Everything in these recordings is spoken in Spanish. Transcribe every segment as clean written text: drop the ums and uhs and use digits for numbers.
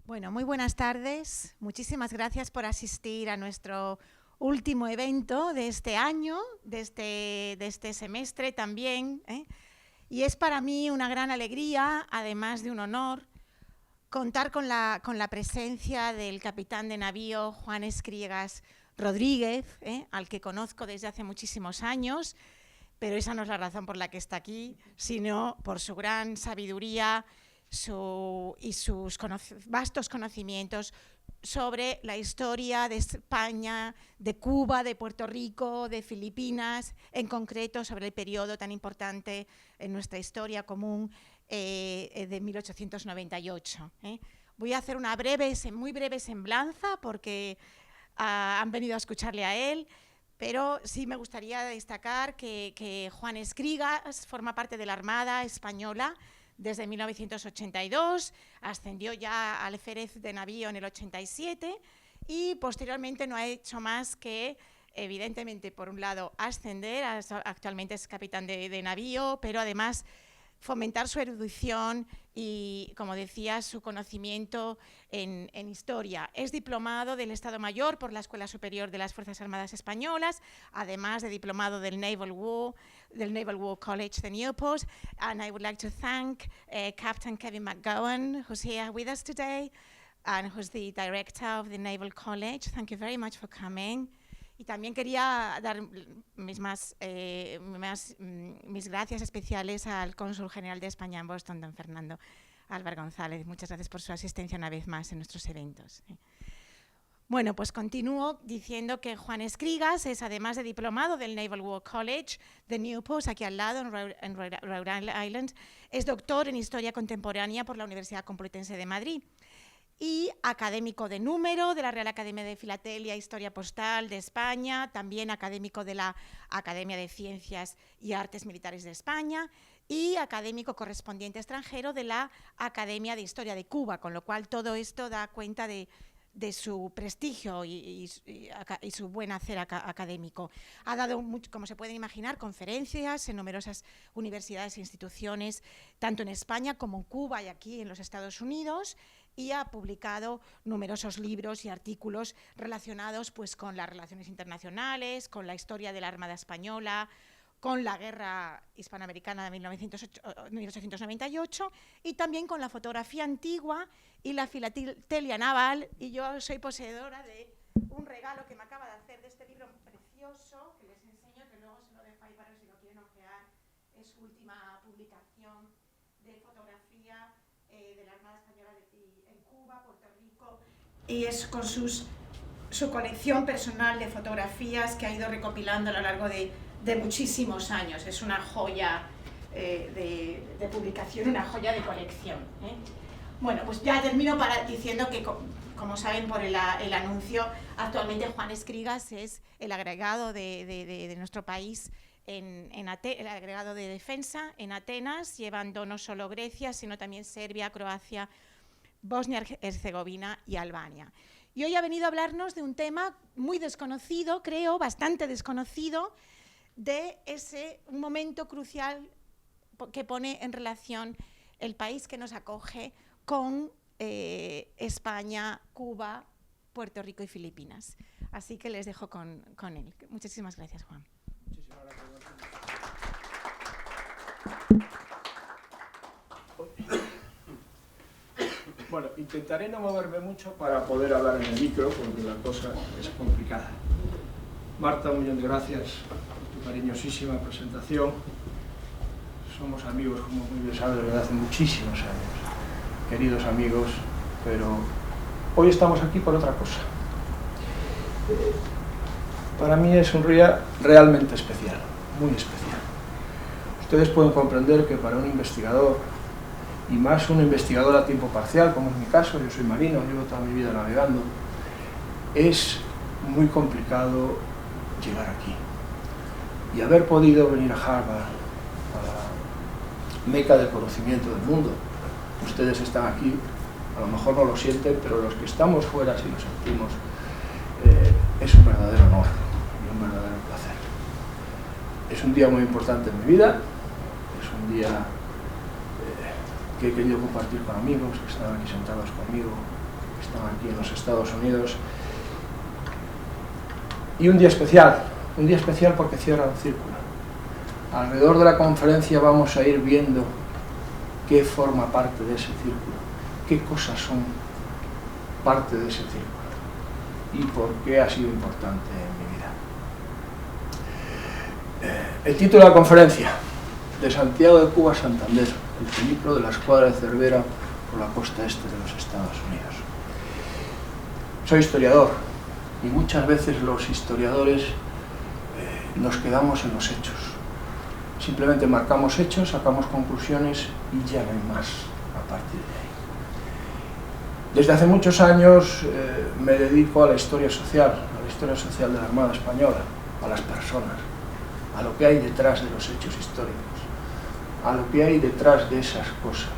Bueno, muy buenas tardes. Muchísimas gracias por asistir a nuestro último evento de este año, de este semestre también. Y es para mí una gran alegría, además de un honor, contar con la presencia del capitán de navío Juan Escrigas Rodríguez, al que conozco desde hace muchísimos años, pero esa no es la razón por la que está aquí, sino por su gran sabiduría y sus vastos conocimientos sobre la historia de España, de Cuba, de Puerto Rico, de Filipinas, en concreto sobre el periodo tan importante en nuestra historia común de 1898. Voy a hacer una muy breve semblanza porque han venido a escucharle a él, pero sí me gustaría destacar que Juan Escrigas forma parte de la Armada Española desde 1982, ascendió ya al alférez de navío en el 87 y posteriormente no ha hecho más que, evidentemente, por un lado, ascender, actualmente es capitán de navío, pero además fomentar su erudición y, como decía, su conocimiento en historia. Es diplomado del Estado Mayor por la Escuela Superior de las Fuerzas Armadas Españolas, además de diplomado del Naval War College de Newport. And I would like to thank Captain Kevin McGowan, who's here with us today, and who's the director of the Naval College. Thank you very much for coming. Y también quería dar mis gracias especiales al cónsul general de España en Boston, don Fernando Álvar González. Muchas gracias por su asistencia una vez más en nuestros eventos. Bueno, pues continúo diciendo que Juan Escrigas es, además de diplomado del Naval War College de Newport, aquí al lado, en Rhode Island, es doctor en Historia Contemporánea por la Universidad Complutense de Madrid y académico de número de la Real Academia de Filatelia, Historia Postal de España, también académico de la Academia de Ciencias y Artes Militares de España y académico correspondiente extranjero de la Academia de Historia de Cuba, con lo cual todo esto da cuenta de su prestigio y su buen hacer académico. Ha dado, como se pueden imaginar, conferencias en numerosas universidades e instituciones, tanto en España como en Cuba y aquí en los Estados Unidos, y ha publicado numerosos libros y artículos relacionados pues, con las relaciones internacionales, con la historia de la Armada Española, con la Guerra Hispanoamericana de 1898 y también con la fotografía antigua y la filatelia naval. Y yo soy poseedora de un regalo que me acaba de hacer de este libro precioso, que les enseño, que luego se lo dejo ahí para si lo quieren ojear. Es su última publicación de fotografía de la Armada Española en Cuba, Puerto Rico, y es con su colección personal de fotografías que ha ido recopilando a lo largo de muchísimos años. Es una joya de publicación, una joya de colección. Bueno, pues ya termino diciendo que, como saben por el anuncio, actualmente Juan Escrigas es el agregado de nuestro país, el agregado de defensa en Atenas, llevando no solo Grecia, sino también Serbia, Croacia, Bosnia-Herzegovina y Albania. Y hoy ha venido a hablarnos de un tema muy desconocido, creo, bastante desconocido, de un momento crucial que pone en relación el país que nos acoge con España, Cuba, Puerto Rico y Filipinas. Así que les dejo con él. Muchísimas gracias, Juan. Muchísimas gracias. Bueno, intentaré no moverme mucho para poder hablar en el micro, porque la cosa es complicada. Marta, un millón de gracias por tu cariñosísima presentación. Somos amigos, como muy bien sabes, desde hace muchísimos años, queridos amigos, pero hoy estamos aquí por otra cosa. Para mí es un día realmente especial, muy especial. Ustedes pueden comprender que para un investigador, y más un investigador a tiempo parcial, como es mi caso, yo soy marino, llevo toda mi vida navegando, es muy complicado llegar aquí. Y haber podido venir a Harvard, a la meca del conocimiento del mundo. Ustedes están aquí, a lo mejor no lo sienten, pero los que estamos fuera sí lo sentimos. Es un verdadero honor y un verdadero placer. Es un día muy importante en mi vida, es un día que he querido compartir con amigos que están aquí sentados conmigo, que están aquí en los Estados Unidos. Y un día especial porque cierra un círculo. Alrededor de la conferencia vamos a ir viendo qué forma parte de ese círculo, qué cosas son parte de ese círculo y por qué ha sido importante en mi vida. El título de la conferencia: de Santiago de Cuba a Santander, el periplo de la escuadra de Cervera por la costa este de los Estados Unidos. Soy historiador y muchas veces los historiadores nos quedamos en los hechos. Simplemente marcamos hechos, sacamos conclusiones y ya no hay más a partir de ahí. Desde hace muchos años me dedico a la historia social de la Armada Española, a las personas, a lo que hay detrás de los hechos históricos, a lo que hay detrás de esas cosas.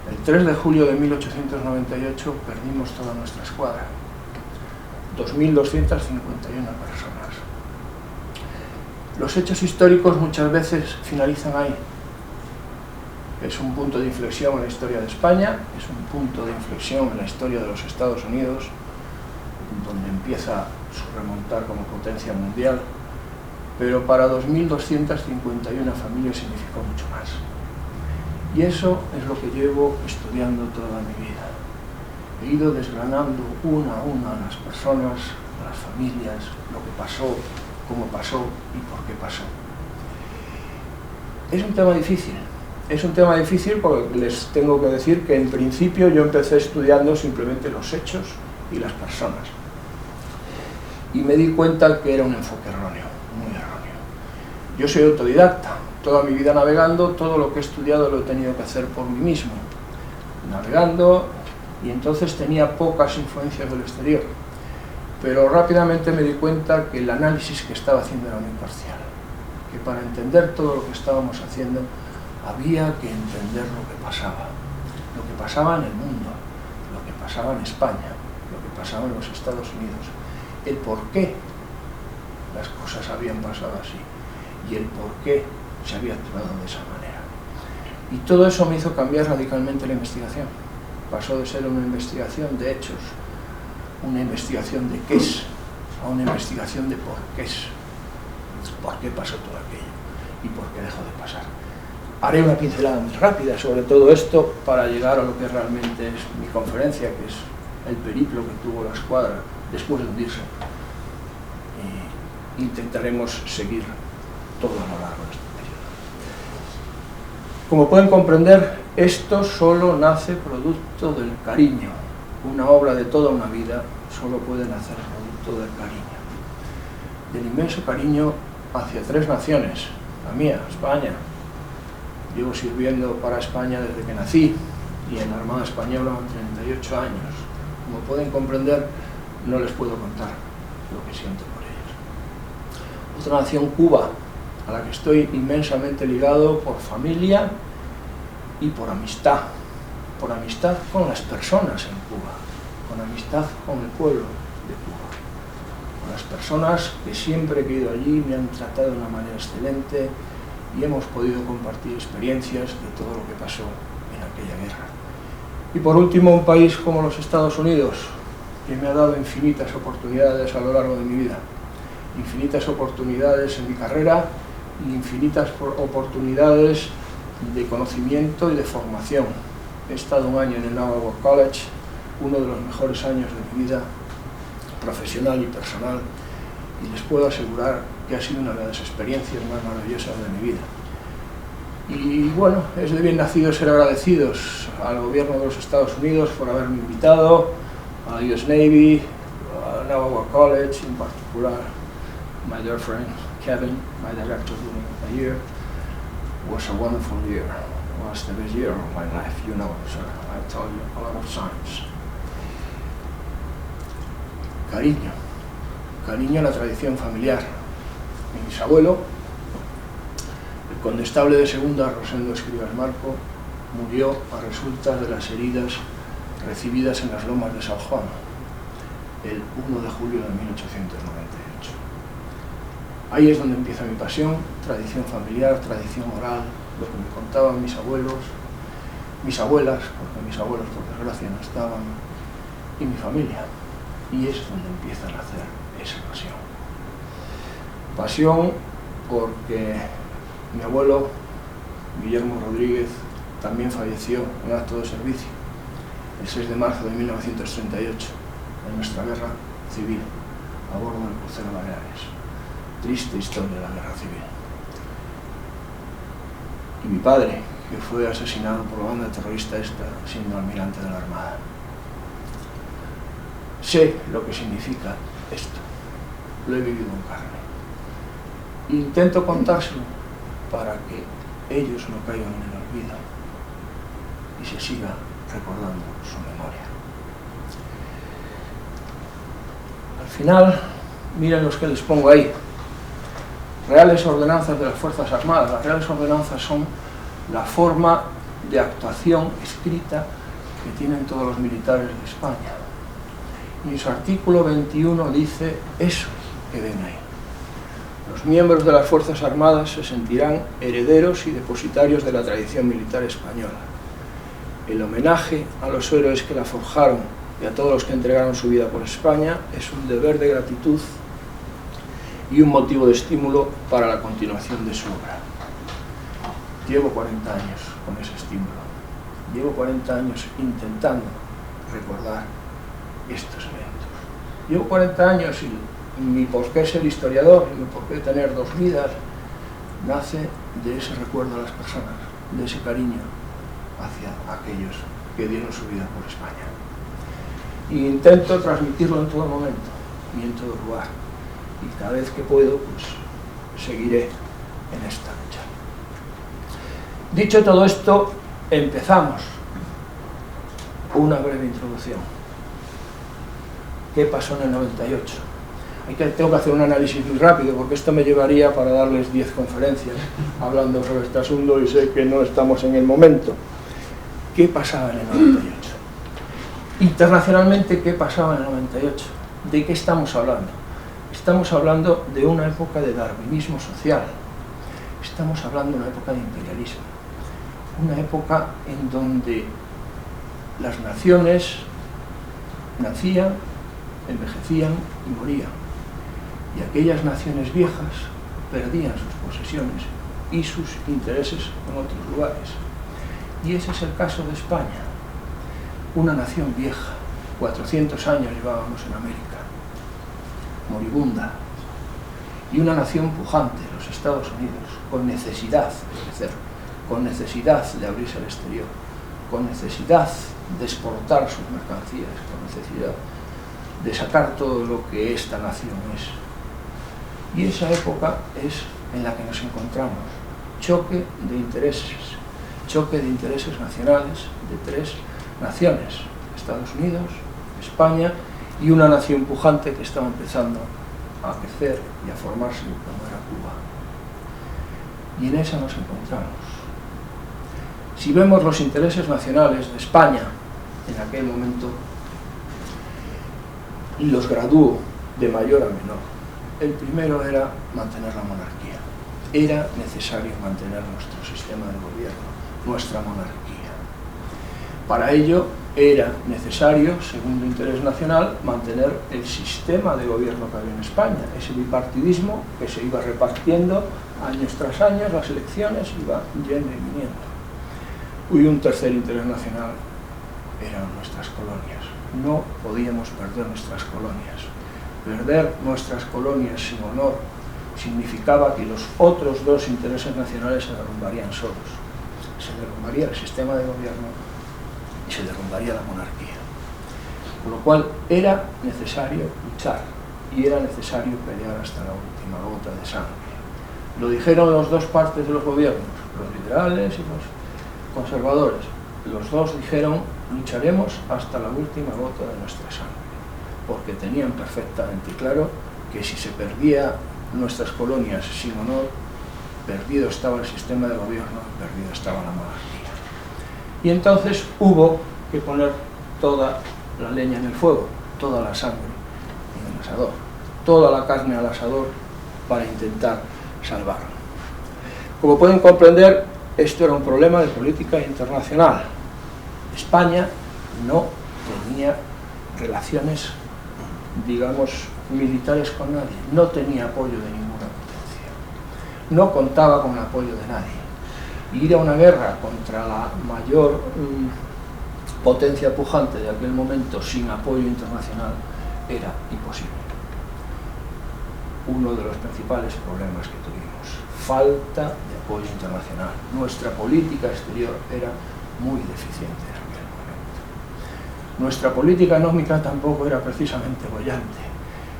El 3 de julio de 1898 perdimos toda nuestra escuadra, 2.251 personas. Los hechos históricos muchas veces finalizan ahí. Es un punto de inflexión en la historia de España, es un punto de inflexión en la historia de los Estados Unidos, donde empieza su remontar como potencia mundial, pero para 2.251 familias significó mucho más. Y eso es lo que llevo estudiando toda mi vida. He ido desgranando una a una a las personas, a las familias, lo que pasó, cómo pasó y por qué pasó. Es un tema difícil. Es un tema difícil porque les tengo que decir que en principio yo empecé estudiando simplemente los hechos y las personas. Y me di cuenta que era un enfoque erróneo, muy erróneo. Yo soy autodidacta, toda mi vida navegando, todo lo que he estudiado lo he tenido que hacer por mí mismo. Navegando, y entonces tenía pocas influencias del exterior. Pero rápidamente me di cuenta que el análisis que estaba haciendo era muy parcial. Que para entender todo lo que estábamos haciendo, había que entender lo que pasaba en el mundo, lo que pasaba en España, lo que pasaba en los Estados Unidos, el por qué las cosas habían pasado así y el por qué se había actuado de esa manera. Y todo eso me hizo cambiar radicalmente la investigación. Pasó de ser una investigación de hechos, una investigación de qué es, a una investigación de por qué es, por qué pasó todo aquello y por qué dejó de pasar. Haré una pincelada muy rápida sobre todo esto para llegar a lo que realmente es mi conferencia, que es el periplo que tuvo la escuadra después de hundirse. E intentaremos seguir todo a lo largo de este periodo. Como pueden comprender, esto solo nace producto del cariño. Una obra de toda una vida solo puede nacer producto del cariño. Del inmenso cariño hacia tres naciones, la mía, España. Llevo sirviendo para España desde que nací y en la Armada Española 38 años. Como pueden comprender, no les puedo contar lo que siento por ellos. Otra nación, Cuba, a la que estoy inmensamente ligado por familia y por amistad con las personas en Cuba, con amistad con el pueblo de Cuba, con las personas que siempre que he ido allí me han tratado de una manera excelente y hemos podido compartir experiencias de todo lo que pasó en aquella guerra. Y por último, un país como los Estados Unidos, que me ha dado infinitas oportunidades a lo largo de mi vida, infinitas oportunidades en mi carrera y infinitas oportunidades de conocimiento y de formación. He estado un año en el Naval War College, uno de los mejores años de mi vida profesional y personal, y les puedo asegurar que ha sido una de las experiencias más maravillosas de mi vida. Y bueno, es de bien nacido ser agradecidos al gobierno de los Estados Unidos por haberme invitado, a la US Navy, a Naval War College, en particular, my dear friend Kevin, my director during the year. It was a wonderful year. It was the best year of my life, you know, sir. I told you a lot of times. Cariño a la tradición familiar. Mi bisabuelo, el condestable de segunda, Rosendo Escribas Marco, murió a resultas de las heridas recibidas en las lomas de San Juan, el 1 de julio de 1898. Ahí es donde empieza mi pasión, tradición familiar, tradición oral, lo que me contaban mis abuelos, mis abuelas, porque mis abuelos por desgracia no estaban, y mi familia. Y es donde empieza a nacer esa pasión. Pasión porque mi abuelo, Guillermo Rodríguez, también falleció en acto de servicio el 6 de marzo de 1938 en nuestra guerra civil a bordo del crucero Baleares. Triste historia de la guerra civil. Y mi padre, que fue asesinado por la banda terrorista esta siendo almirante de la Armada. Sé lo que significa esto, lo he vivido en carne. Intento contárselo para que ellos no caigan en el olvido y se siga recordando su memoria. Al final, miren los que les pongo ahí. Reales ordenanzas de las Fuerzas Armadas. Las Reales Ordenanzas son la forma de actuación escrita que tienen todos los militares de España. Y en su artículo 21 dice eso que ven ahí. Los miembros de las Fuerzas Armadas se sentirán herederos y depositarios de la tradición militar española. El homenaje a los héroes que la forjaron y a todos los que entregaron su vida por España es un deber de gratitud y un motivo de estímulo para la continuación de su obra. Llevo 40 años con ese estímulo. Llevo 40 años intentando recordar estos eventos. Llevo 40 años y mi porqué ser historiador y mi porqué tener dos vidas nace de ese recuerdo a las personas, de ese cariño hacia aquellos que dieron su vida por España. Y intento transmitirlo en todo momento y en todo lugar. Y cada vez que puedo, pues seguiré en esta lucha. Dicho todo esto, empezamos. Una breve introducción. ¿Qué pasó en el 98? Tengo que hacer un análisis muy rápido porque esto me llevaría para darles 10 conferencias hablando sobre este asunto y sé que no estamos en el momento. ¿Qué pasaba en el 98? Internacionalmente, ¿qué pasaba en el 98? ¿De qué estamos hablando? Estamos hablando de una época de darwinismo social. Estamos hablando de una época de imperialismo. Una época en donde las naciones nacían, envejecían y morían. Y aquellas naciones viejas perdían sus posesiones y sus intereses en otros lugares. Y ese es el caso de España. Una nación vieja, 400 años llevábamos en América, moribunda, y una nación pujante, los Estados Unidos, con necesidad de crecer, con necesidad de abrirse al exterior, con necesidad de exportar sus mercancías, con necesidad de sacar todo lo que esta nación es. Y esa época es en la que nos encontramos. Choque de intereses nacionales de tres naciones, Estados Unidos, España y una nación pujante que estaba empezando a crecer y a formarse como era Cuba. Y en esa nos encontramos. Si vemos los intereses nacionales de España en aquel momento y los gradúo de mayor a menor, el primero era mantener la monarquía. Era necesario mantener nuestro sistema de gobierno, nuestra monarquía. Para ello era necesario, segundo interés nacional, mantener el sistema de gobierno que había en España, ese bipartidismo que se iba repartiendo años tras años, las elecciones iban yendo y viniendo. Y un tercer interés nacional eran nuestras colonias. No podíamos perder nuestras colonias. Perder nuestras colonias sin honor significaba que los otros dos intereses nacionales se derrumbarían solos. Se derrumbaría el sistema de gobierno y se derrumbaría la monarquía. Con lo cual era necesario luchar y era necesario pelear hasta la última gota de sangre. Lo dijeron las dos partes de los gobiernos, los liberales y los conservadores. Los dos dijeron: lucharemos hasta la última gota de nuestra sangre, porque tenían perfectamente claro que si se perdía nuestras colonias sin honor, perdido estaba el sistema de gobierno, perdida estaba la monarquía. Y entonces hubo que poner toda la leña en el fuego, toda la sangre en el asador, toda la carne al asador para intentar salvarlo. Como pueden comprender, esto era un problema de política internacional. España no tenía relaciones, digamos, militares con nadie, no tenía apoyo de ninguna potencia, no contaba con el apoyo de nadie. Ir a una guerra contra la mayor potencia pujante de aquel momento sin apoyo internacional era imposible. Uno de los principales problemas que tuvimos, falta de apoyo internacional. Nuestra política exterior era muy deficiente en aquel momento. Nuestra política económica tampoco era precisamente boyante.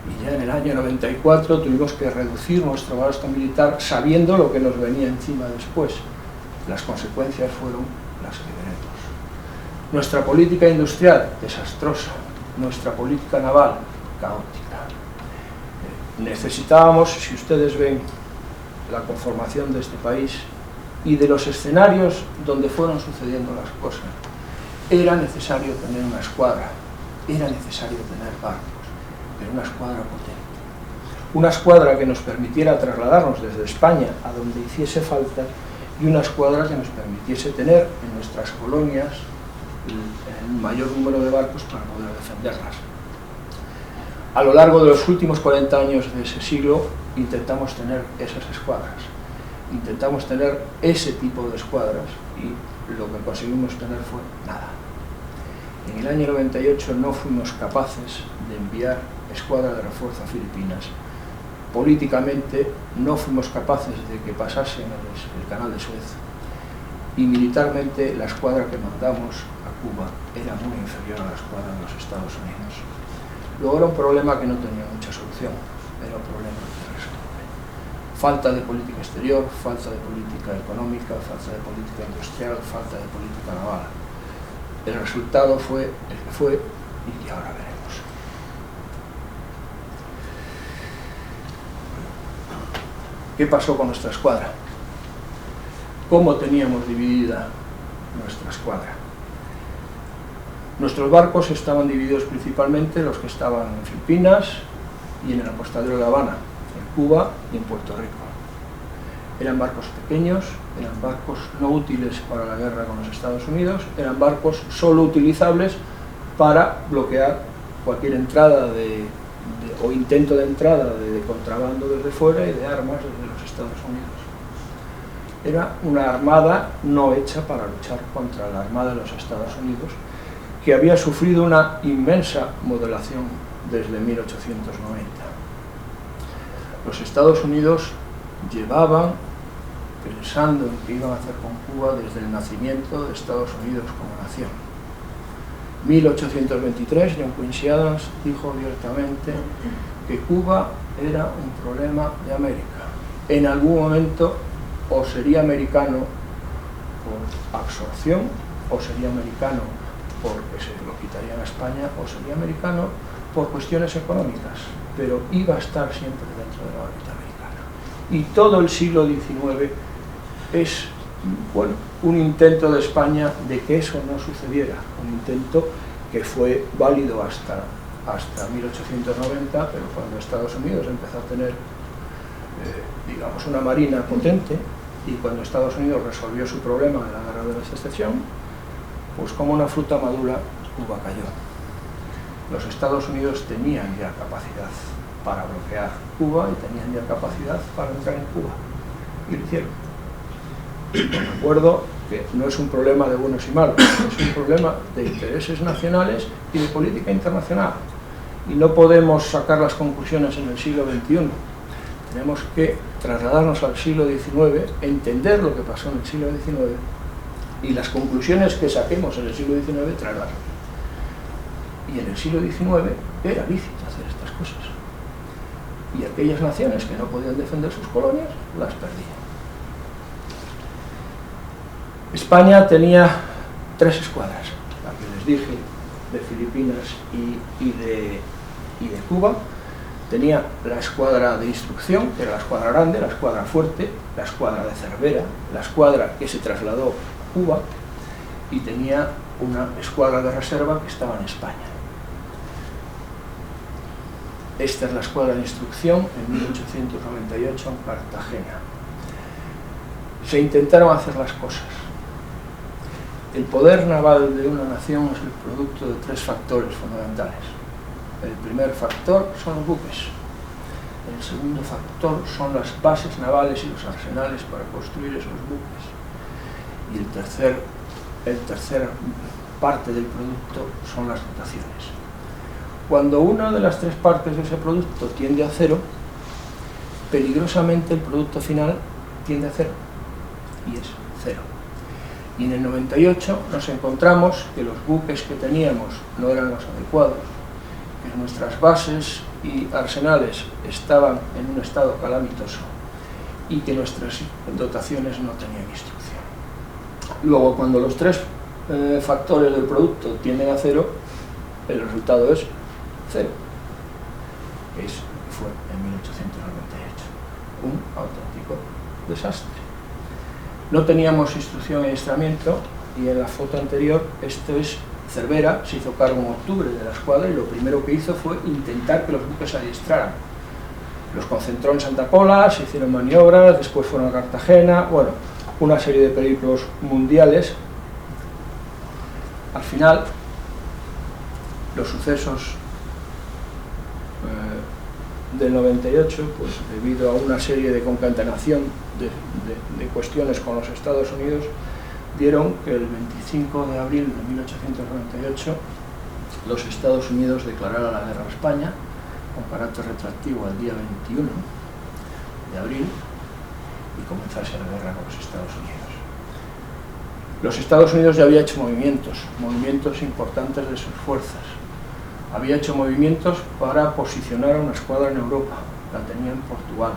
Y ya en el año 94 tuvimos que reducir nuestro gasto militar sabiendo lo que nos venía encima después. Las consecuencias fueron las que veremos. Nuestra política industrial, desastrosa. Nuestra política naval, caótica. Necesitábamos, si ustedes ven la conformación de este país y de los escenarios donde fueron sucediendo las cosas, era necesario tener una escuadra, era necesario tener barcos, pero una escuadra potente. Una escuadra que nos permitiera trasladarnos desde España a donde hiciese falta y una escuadra que nos permitiese tener en nuestras colonias el mayor número de barcos para poder defenderlas. A lo largo de los últimos 40 años de ese siglo intentamos tener esas escuadras, intentamos tener ese tipo de escuadras y lo que conseguimos tener fue nada. En el año 98 no fuimos capaces de enviar escuadra de refuerzo a Filipinas. Políticamente no fuimos capaces de que pasasen el canal de Suez y militarmente la escuadra que mandamos a Cuba era muy inferior a la escuadra de los Estados Unidos. Luego era un problema que no tenía mucha solución, era un problema que resolver. Falta de política exterior, falta de política económica, falta de política industrial, falta de política naval. El resultado fue el que fue y que ahora veremos. ¿Qué pasó con nuestra escuadra? ¿Cómo teníamos dividida nuestra escuadra? Nuestros barcos estaban divididos principalmente los que estaban en Filipinas y en el apostadero de La Habana, en Cuba y en Puerto Rico. Eran barcos pequeños, eran barcos no útiles para la guerra con los Estados Unidos, eran barcos solo utilizables para bloquear cualquier entrada o intento de entrada de contrabando desde fuera y de armas desde los Estados Unidos. Era una armada no hecha para luchar contra la armada de los Estados Unidos, que había sufrido una inmensa modelación desde 1890. Los Estados Unidos llevaban pensando en qué iban a hacer con Cuba desde el nacimiento de Estados Unidos como nación. 1823, John Quincy Adams dijo abiertamente que Cuba era un problema de América. En algún momento o sería americano por absorción, o sería americano porque se lo quitarían a España, o sería americano por cuestiones económicas, pero iba a estar siempre dentro de la órbita americana. Y todo el siglo XIX es, bueno, un intento de España de que eso no sucediera, un intento que fue válido hasta 1890, pero cuando Estados Unidos empezó a tener, digamos, una marina potente, y cuando Estados Unidos resolvió su problema de la guerra de la secesión, pues como una fruta madura, Cuba cayó. Los Estados Unidos tenían ya capacidad para bloquear Cuba y tenían ya capacidad para entrar en Cuba. Y lo hicieron. Recuerdo que no es un problema de buenos y malos, es un problema de intereses nacionales y de política internacional. Y no podemos sacar las conclusiones en el siglo XXI. Tenemos que trasladarnos al siglo XIX, entender lo que pasó en el siglo XIX y las conclusiones que saquemos en el siglo XIX traerlas. Y en el siglo XIX era lícito hacer estas cosas. Y aquellas naciones que no podían defender sus colonias, las perdían. España tenía 3 escuadras, la que les dije, de Filipinas y de Cuba. Tenía la escuadra de instrucción, que era la escuadra grande, la escuadra fuerte, la escuadra de Cervera, la escuadra que se trasladó a Cuba, y tenía una escuadra de reserva que estaba en España. Esta es la escuadra de instrucción en 1898 en Cartagena. Se intentaron hacer las cosas. El poder naval de una nación es el producto de 3 factores fundamentales. El primer factor son los buques. El segundo factor son las bases navales y los arsenales para construir esos buques. Y el tercer parte del producto son las dotaciones. Cuando una de las 3 partes de ese producto tiende a cero, peligrosamente el producto final tiende a cero, y es cero. Y en el 98 nos encontramos que los buques que teníamos no eran los adecuados, que nuestras bases y arsenales estaban en un estado calamitoso y que nuestras dotaciones no tenían instrucción. Luego, cuando los 3 factores del producto tienden a cero, el resultado es cero, que fue en 1898, un auténtico desastre. No teníamos instrucción y adiestramiento, y en la foto anterior, esto es Cervera, se hizo cargo en octubre de la escuadra y lo primero que hizo fue intentar que los buques se adiestraran. Los concentró en Santa Pola, se hicieron maniobras, después fueron a Cartagena, bueno, una serie de periplos mundiales. Al final, los sucesos del 98, pues debido a una serie de concatenación de cuestiones con los Estados Unidos, dieron que el 25 de abril de 1898 los Estados Unidos declararan la guerra a España, con carácter retroactivo al día 21 de abril, y comenzase la guerra con los Estados Unidos. Los Estados Unidos ya había hecho movimientos importantes de sus fuerzas. Había hecho movimientos para posicionar a una escuadra en Europa, la tenía en Portugal.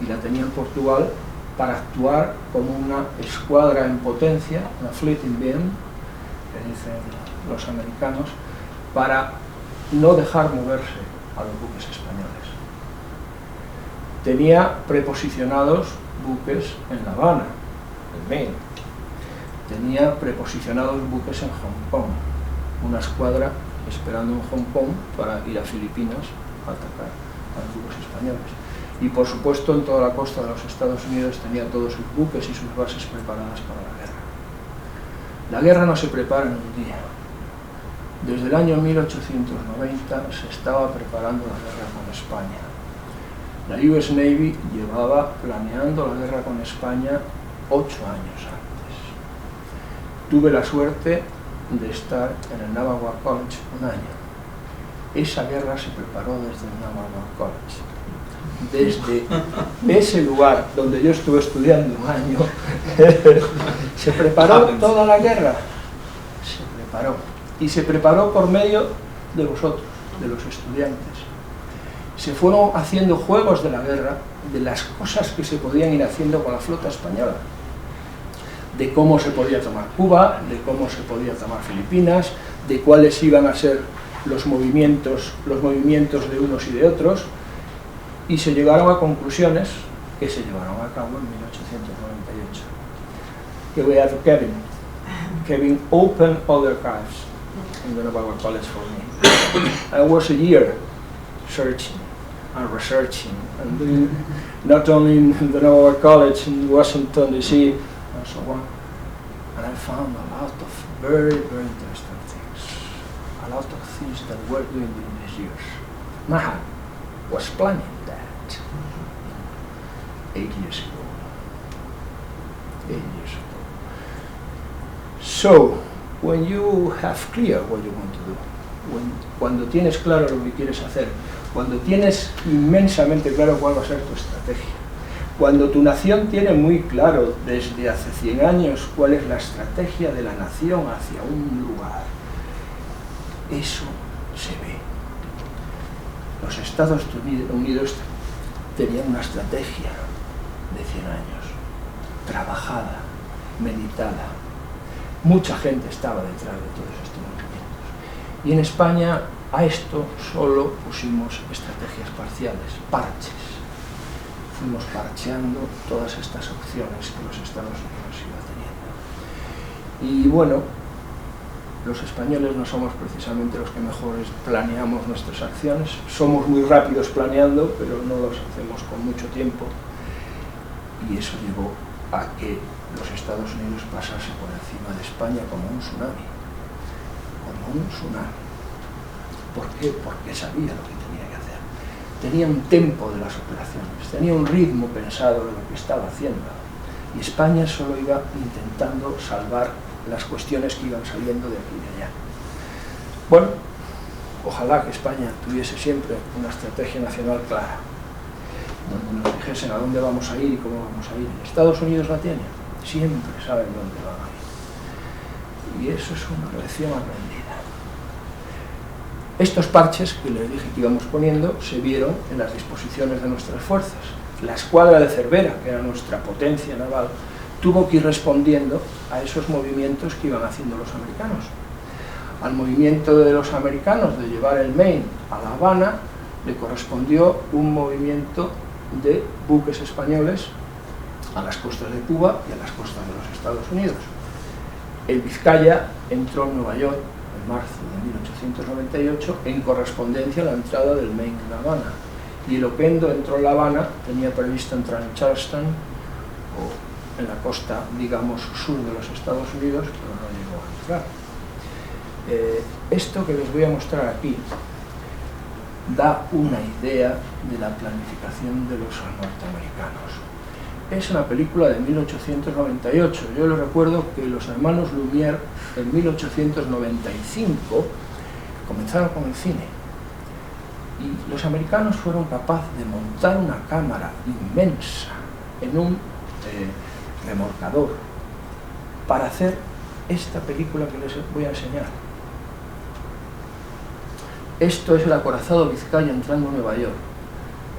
Y la tenía en Portugal para actuar como una escuadra en potencia, una fleet in beam, que dicen los americanos, para no dejar moverse a los buques españoles. Tenía preposicionados buques en La Habana, en Maine. Tenía preposicionados buques en Hong Kong, una escuadra esperando en Hong Kong para ir a Filipinas a atacar a los buques españoles. Y por supuesto en toda la costa de los Estados Unidos tenía todos sus buques y sus bases preparadas para la guerra. La guerra no se prepara en un día. Desde el año 1890 se estaba preparando la guerra con España. La US Navy llevaba planeando la guerra con España 8 años antes. Tuve la suerte de estar en el Naval War College un año. Esa guerra se preparó desde el Naval War College. Desde ese lugar donde yo estuve estudiando un año, se preparó toda la guerra. Se preparó. Y se preparó por medio de vosotros, de los estudiantes. Se fueron haciendo juegos de la guerra, de las cosas que se podían ir haciendo con la flota española. De cómo se podía tomar Cuba, de cómo se podía tomar Filipinas, de cuáles iban a ser los movimientos de unos y de otros, y se llegaron a conclusiones que se llevaron a cabo en 1898. Here we have Kevin. Kevin opened all the archives in the Naval War College for me. I was a year searching and researching, and doing, not only in the Naval War College in Washington DC and so on, and I found a lot of very, very interesting things, a lot of things that we're doing during these years. Mahan was planning that 8 years ago. 8 years ago. So, when you have clear what you want to do, cuando tienes claro lo que quieres hacer, cuando tienes inmensamente claro cuál va a ser tu estrategia, cuando tu nación tiene muy claro desde hace 100 años cuál es la estrategia de la nación hacia un lugar, eso se ve. Los Estados Unidos tenían una estrategia de 100 años, trabajada, meditada. Mucha gente estaba detrás de todos estos movimientos. Y en España a esto solo pusimos estrategias parciales, parches. Fuimos parcheando todas estas opciones que los Estados Unidos iban teniendo. Y bueno, los españoles no somos precisamente los que mejor planeamos nuestras acciones. Somos muy rápidos planeando, pero no los hacemos con mucho tiempo. Y eso llevó a que los Estados Unidos pasase por encima de España como un tsunami. Como un tsunami. ¿Por qué? Porque sabía lo que tenía que hacer. Tenía un tempo de las operaciones, tenía un ritmo pensado de lo que estaba haciendo. Y España solo iba intentando salvar las cuestiones que iban saliendo de aquí y de allá. Bueno, ojalá que España tuviese siempre una estrategia nacional clara, donde nos dijesen a dónde vamos a ir y cómo vamos a ir. Estados Unidos la tiene, siempre saben dónde van a ir. Y eso es una lección aprendida. Estos parches que les dije que íbamos poniendo se vieron en las disposiciones de nuestras fuerzas. La escuadra de Cervera, que era nuestra potencia naval, tuvo que ir respondiendo a esos movimientos que iban haciendo los americanos. Al movimiento de los americanos de llevar el Maine a La Habana le correspondió un movimiento de buques españoles a las costas de Cuba y a las costas de los Estados Unidos. El Vizcaya entró en Nueva York en marzo de 1898 en correspondencia a la entrada del Maine en La Habana, y el Oquendo entró en La Habana, tenía previsto entrar en Charleston o en la costa, digamos, sur de los Estados Unidos, pero no llegó a entrar. Esto que les voy a mostrar aquí da una idea de la planificación de los norteamericanos. Es una película de 1898. Yo les recuerdo que los hermanos Lumière en 1895 comenzaron con el cine. Y los americanos fueron capaces de montar una cámara inmensa en un remolcador para hacer esta película que les voy a enseñar. Esto es el acorazado Vizcaya entrando a Nueva York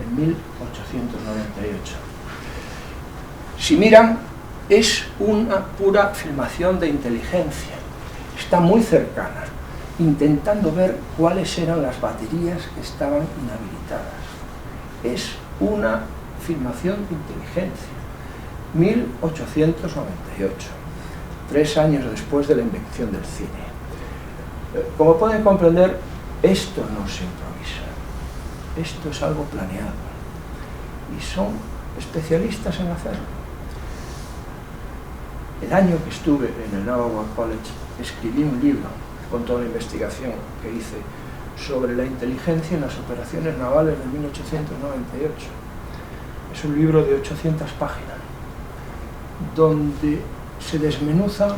en 1898. Si miran, es una pura filmación de inteligencia. Está muy cercana, intentando ver cuáles eran las baterías que estaban inhabilitadas. Es una filmación de inteligencia. 1898, 3 años después de la invención del cine. Como pueden comprender, esto no se improvisa, esto es algo planeado y son especialistas en hacerlo. El año que estuve en el Naval War College escribí un libro con toda la investigación que hice sobre la inteligencia en las operaciones navales de 1898. Es un libro de 800 páginas donde se desmenuzan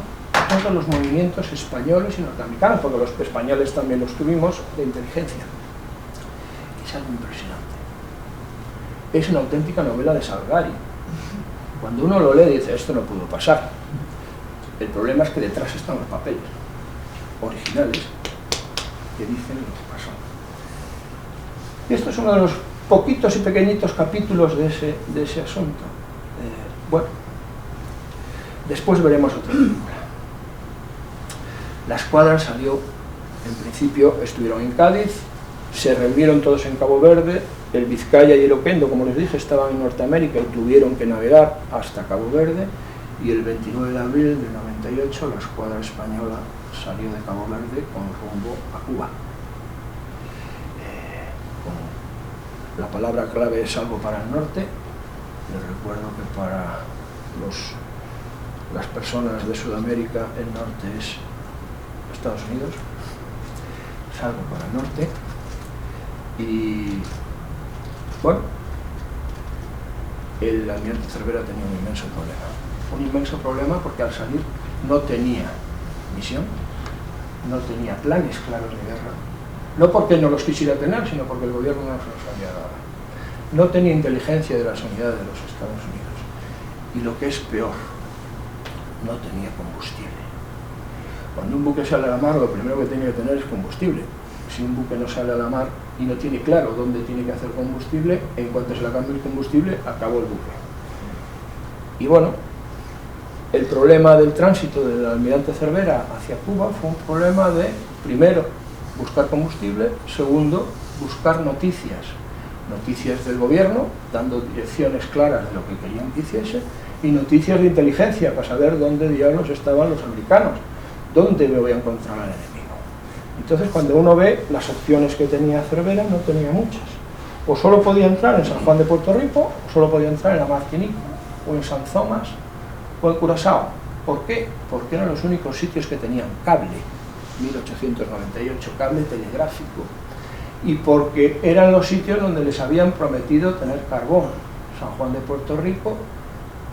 todos los movimientos españoles y norteamericanos, porque los españoles también los tuvimos, de inteligencia. Es algo impresionante. Es una auténtica novela de Salgari. Cuando uno lo lee dice, esto no pudo pasar. El problema es que detrás están los papeles originales que dicen lo que pasó. Y esto es uno de los poquitos y pequeñitos capítulos de ese asunto. Bueno, después veremos otra película. La escuadra salió, en principio estuvieron en Cádiz, se reunieron todos en Cabo Verde, el Vizcaya y el Oquendo, como les dije, estaban en Norteamérica y tuvieron que navegar hasta Cabo Verde, y el 29 de abril del 98 la escuadra española salió de Cabo Verde con rumbo a Cuba. La palabra clave es algo para el norte. Les recuerdo que para las personas de Sudamérica el norte es Estados Unidos, es algo para el norte. Y bueno, el almirante Cervera tenía un inmenso problema porque al salir no tenía misión, no tenía planes claros de guerra, no porque no los quisiera tener, sino porque el gobierno no se los había dado. No tenía inteligencia de las unidades de los Estados Unidos y, lo que es peor, no tenía combustible. Cuando un buque sale a la mar, lo primero que tiene que tener es combustible. Si un buque no sale a la mar y no tiene claro dónde tiene que hacer combustible, en cuanto se le cambie el combustible, acabó el buque. Y bueno, el problema del tránsito del almirante Cervera hacia Cuba fue un problema de, primero, buscar combustible, segundo, buscar noticias del gobierno, dando direcciones claras de lo que querían que hiciese, y noticias de inteligencia para saber dónde diablos estaban los americanos, dónde me voy a encontrar al enemigo. Entonces, cuando uno ve las opciones que tenía Cervera, no tenía muchas. O solo podía entrar en San Juan de Puerto Rico, o solo podía entrar en la Martinica, o en San Thomas, o en Curazao. ¿Por qué? Porque eran los únicos sitios que tenían cable, 1898, cable telegráfico, y porque eran los sitios donde les habían prometido tener carbón, San Juan de Puerto Rico,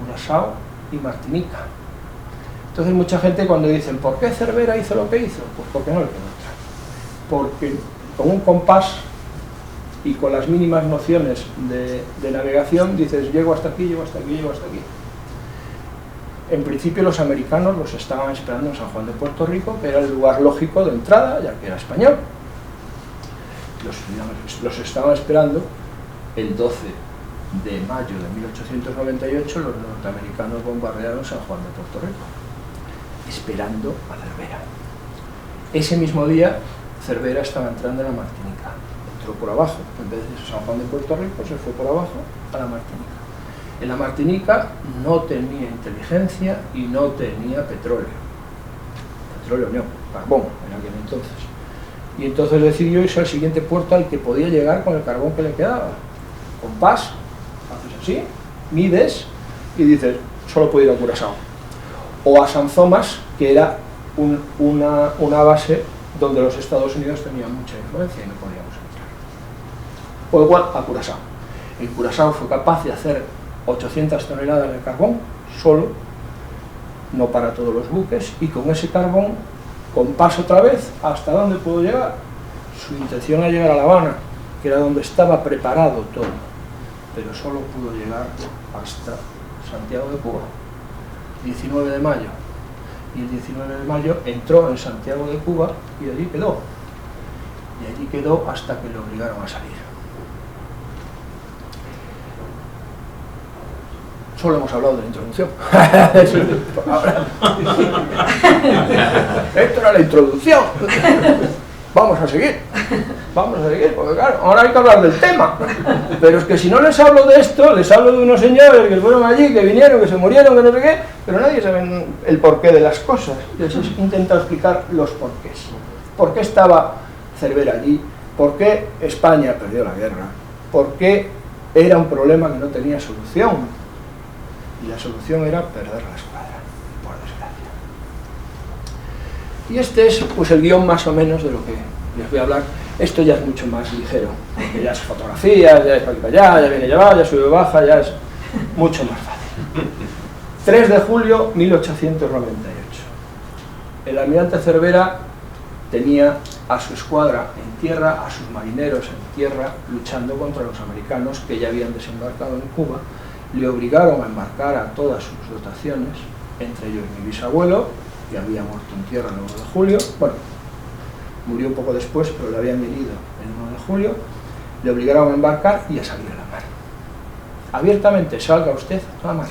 Curazao y Martinica. Entonces mucha gente cuando dicen ¿por qué Cervera hizo lo que hizo? Pues porque no le quedó otra. Porque con un compás y con las mínimas nociones de navegación dices llego hasta aquí, llego hasta aquí, llego hasta aquí. En principio los americanos los estaban esperando en San Juan de Puerto Rico, que era el lugar lógico de entrada, ya que era español. Los estaban esperando el 12 de mayo de 1898, los norteamericanos bombardearon San Juan de Puerto Rico, esperando a Cervera. Ese mismo día, Cervera estaba entrando en la Martinica. Entró por abajo, en vez de San Juan de Puerto Rico, se fue por abajo a la Martinica. En la Martinica no tenía inteligencia y no tenía petróleo. Petróleo no, carbón en aquel entonces. Y entonces decidió irse al siguiente puerto al que podía llegar con el carbón que le quedaba. Compás, haces así, mides y dices, solo puedo ir a Curazao. O a San Thomas, que era una base donde los Estados Unidos tenían mucha influencia y no podíamos entrar. O igual a Curazao. En Curazao fue capaz de hacer 800 toneladas de carbón, solo, no para todos los buques, y con ese carbón, compás otra vez, ¿hasta dónde pudo llegar? Su intención era llegar a La Habana, que era donde estaba preparado todo, pero solo pudo llegar hasta Santiago de Cuba, 19 de mayo, y el 19 de mayo entró en Santiago de Cuba y allí quedó hasta que le obligaron a salir. Solo hemos hablado de la introducción. Esto era la introducción. Vamos a seguir, porque claro, ahora hay que hablar del tema. Pero es que si no les hablo de esto, les hablo de unos señores que fueron allí, que vinieron, que se murieron, que no sé qué, pero nadie sabe el porqué de las cosas. Entonces he intentado explicar los porqués. ¿Por qué estaba Cervera allí? ¿Por qué España perdió la guerra? ¿Por qué era un problema que no tenía solución? Y la solución era perder la escuadra, por desgracia. Y este es pues el guión más o menos de lo que les voy a hablar. Esto ya es mucho más ligero, porque ya es fotografía, ya es para aquí para allá, ya viene, ya va, ya sube, baja, ya es mucho más fácil. 3 de julio 1898. El almirante Cervera tenía a su escuadra en tierra, a sus marineros en tierra, luchando contra los americanos que ya habían desembarcado en Cuba. Le obligaron a embarcar a todas sus dotaciones, entre ellos mi bisabuelo, que había muerto en tierra el 1 de julio, bueno, murió un poco después, pero le habían herido el 1 de julio, le obligaron a embarcar y a salir a la mar. Abiertamente, salga usted a la mar.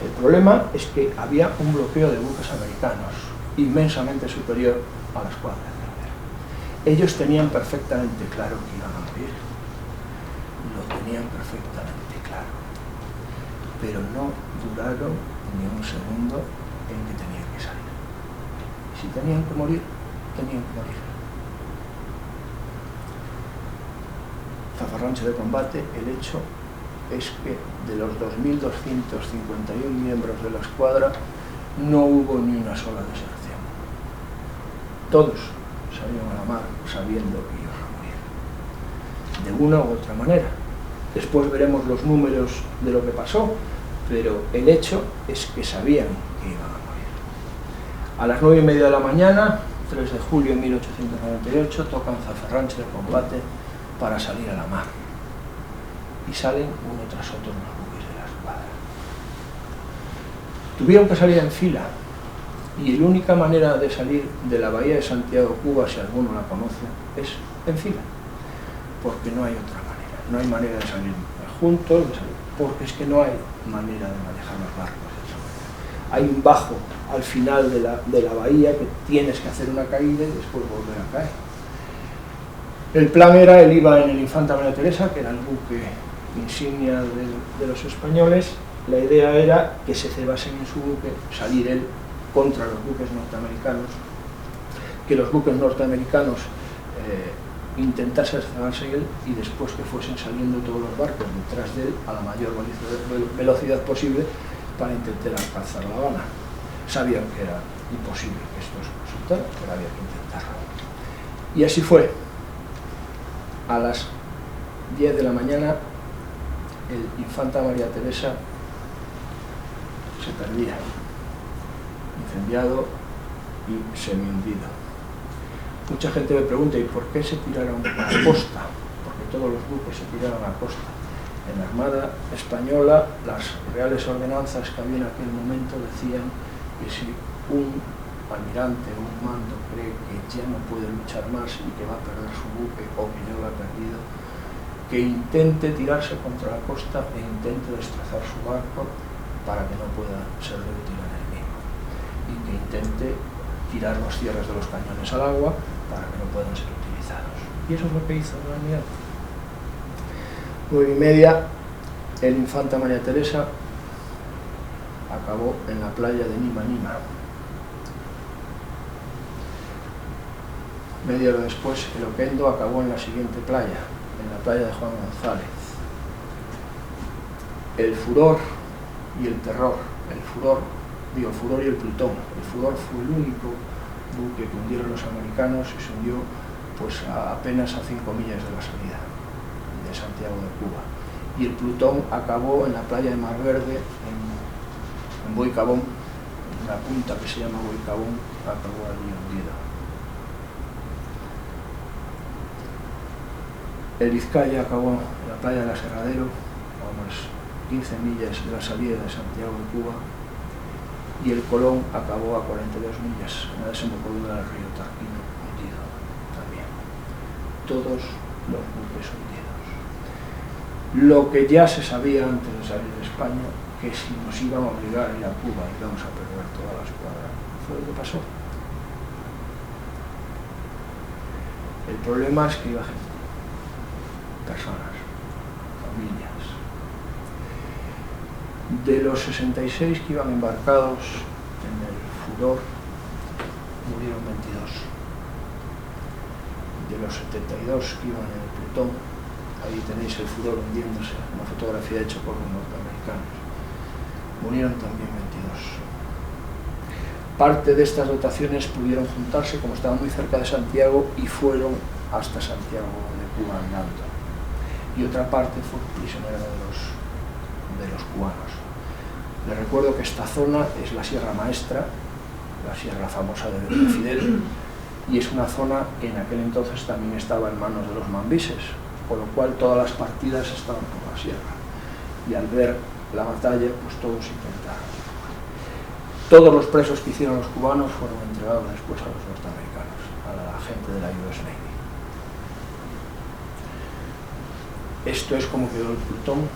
El problema es que había un bloqueo de buques americanos, inmensamente superior a la escuadra de Cervera. Ellos tenían perfectamente claro que iban a morir, lo tenían perfectamente claro, pero no duraron ni un segundo en que tenían que salir. Y si tenían que morir, tenían que morir. Zafarrancho de combate, el hecho es que de los 2.251 miembros de la escuadra no hubo ni una sola deserción. Todos salieron a la mar sabiendo que iban a morir, de una u otra manera. Después veremos los números de lo que pasó, pero el hecho es que sabían que iban a morir. A las 9:30 de la mañana, 3 de julio de 1898, tocan zafarrancho de combate para salir a la mar. Y salen uno tras otro los buques de la escuadra. Tuvieron que salir en fila, y la única manera de salir de la bahía de Santiago, Cuba, si alguno la conoce, es en fila, porque no hay otra manera. No hay manera de salir juntos, porque es que no hay manera de manejar los barcos de esa manera. Hay un bajo al final de la bahía que tienes que hacer una caída y después volver a caer. El plan era, él iba en el Infanta María Teresa, que era el buque insignia de los españoles. La idea era que se cebasen en su buque, salir él contra los buques norteamericanos, que los buques norteamericanos intentasen cebarse en él y después que fuesen saliendo todos los barcos detrás de él a la mayor velocidad posible para intentar alcanzar La Habana. Sabían que era imposible que esto resultara, pero había que intentarlo. Y así fue. A las 10 de la mañana, el Infanta María Teresa se perdía, incendiado y semi-hundido. Mucha gente me pregunta, ¿y por qué se tiraron a costa? Porque todos los buques se tiraron a costa. En la Armada Española, las reales ordenanzas que había en aquel momento decían que si un almirante o un mando cree que ya no puede luchar más y que va a perder su buque o que ya lo ha perdido, que intente tirarse contra la costa e intente destrozar su barco para que no pueda ser de útil al enemigo, y que intente tirar los cierres de los cañones al agua para que no puedan ser utilizados. Y eso es lo que hizo el almirante. 9:30, el Infanta María Teresa acabó en la playa de Nima Nima. Media hora después, el Oquendo acabó en la siguiente playa, en la playa de Juan González. El furor y el terror, el furor y el Plutón. El furor fue el único buque que hundieron los americanos y se hundió pues apenas a 5 millas de la salida de Santiago de Cuba. Y el Plutón acabó en la playa de Mar Verde, en Boicabón, en la punta que se llama Boicabón, acabó allí hundido. El Vizcaya acabó en la playa del Aserradero, a unas 15 millas de la salida de Santiago de Cuba, y el Colón acabó a 42 millas en la desembocadura del río Tarquino, hundido también. Todos los buques hundidos. Lo que ya se sabía antes de salir de España, que si nos iban a obligar a ir a Cuba y íbamos a perder toda la escuadra, fue lo que pasó. El problema es que iba gente, personas, familias. De los 66 que iban embarcados en el furor, murieron 22. De los 72 que iban en el Plutón, ahí tenéis el furor hundiéndose, una fotografía hecha por los norteamericanos, murieron también 22. Parte de estas dotaciones pudieron juntarse, como estaban muy cerca de Santiago, y fueron hasta Santiago de Cuba andando. Y otra parte fue prisionera de los cubanos. Les recuerdo que esta zona es la Sierra Maestra, la sierra famosa de Fidel, y es una zona que en aquel entonces también estaba en manos de los mambises, con lo cual todas las partidas estaban por la sierra. Y al ver la batalla, pues todos intentaron. Todos los presos que hicieron los cubanos fueron entregados después a los norteamericanos, a la gente de la US Navy. Esto es como quedó el Plutón,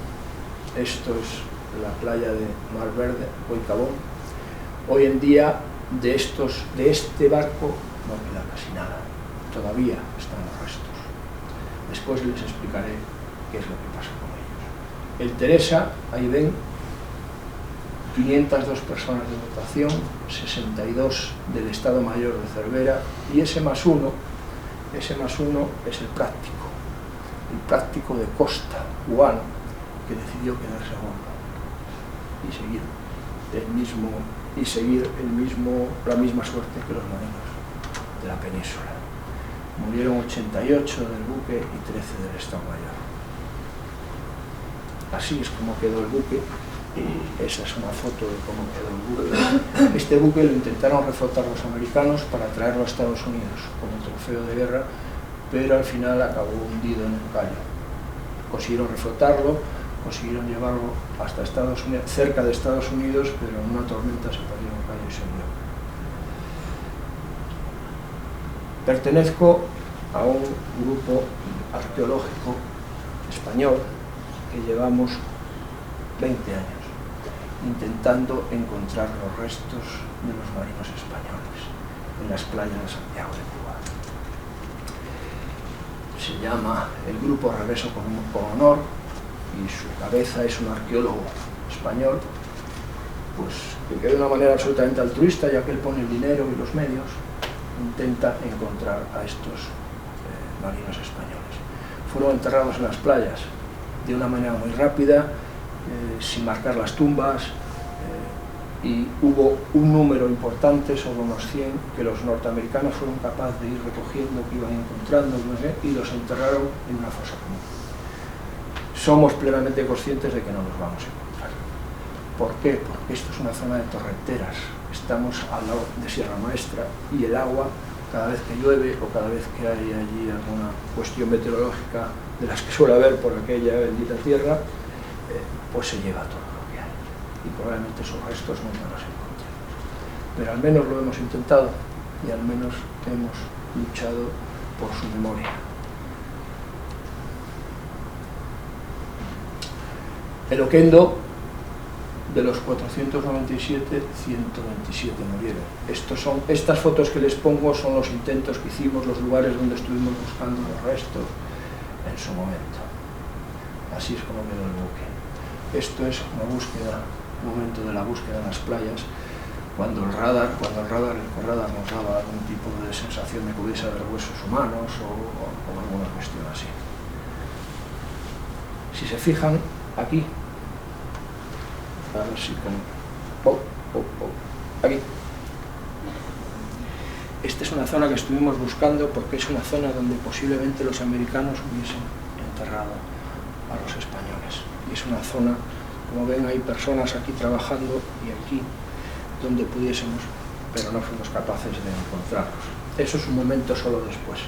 esto es la playa de Mar Verde, Boicabón. Hoy en día de este barco no queda casi nada, todavía están los restos. Después les explicaré qué es lo que pasa con ellos. El Teresa, ahí ven, 502 personas de dotación, 62 del Estado Mayor de Cervera, y ese más uno es el práctico de costa cubano, que decidió quedarse a bordo y seguir la misma suerte que los marinos de la península. Murieron 88 del buque y 13 del Estado Mayor. Así es como quedó el buque, y esa es una foto de cómo quedó el buque. Este buque lo intentaron reflotar los americanos para traerlo a Estados Unidos como trofeo de guerra, pero al final acabó hundido en el Cayo. Consiguieron reflotarlo, consiguieron llevarlo hasta Estados Unidos, cerca de Estados Unidos, pero en una tormenta se perdió en el Cayo y se hundió. Pertenezco a un grupo arqueológico español que llevamos 20 años intentando encontrar los restos de los marinos españoles en las playas de Santiago de Cuba. Se llama el Grupo Regreso con Honor y su cabeza es un arqueólogo español, pues que de una manera absolutamente altruista, ya que él pone el dinero y los medios, intenta encontrar a estos marinos españoles. Fueron enterrados en las playas de una manera muy rápida, sin marcar las tumbas, y hubo un número importante, sobre unos 100, que los norteamericanos fueron capaces de ir recogiendo, que iban encontrando, y los enterraron en una fosa común. Somos plenamente conscientes de que no los vamos a encontrar. ¿Por qué? Porque esto es una zona de torrenteras, estamos al lado de Sierra Maestra, y el agua, cada vez que llueve o cada vez que hay allí alguna cuestión meteorológica de las que suele haber por aquella bendita tierra, pues se lleva todo lo que hay. Y probablemente esos restos nunca los encontremos. Pero al menos lo hemos intentado y al menos hemos luchado por su memoria. El Oquendo, de los 497, 127 murieron. Estas fotos que les pongo son los intentos que hicimos, los lugares donde estuvimos buscando los restos en su momento. Así es como quedó el buque. Esto es una búsqueda, un momento de la búsqueda en las playas, cuando el radar nos daba algún tipo de sensación de que hubiese haber huesos humanos o alguna cuestión así. Si se fijan, aquí, a ver si aquí. Esta es una zona que estuvimos buscando porque es una zona donde posiblemente los americanos hubiesen enterrado a los españoles. Y es una zona, como ven, hay personas aquí trabajando y aquí donde pudiésemos, pero no fuimos capaces de encontrarlos. Eso es un momento solo después.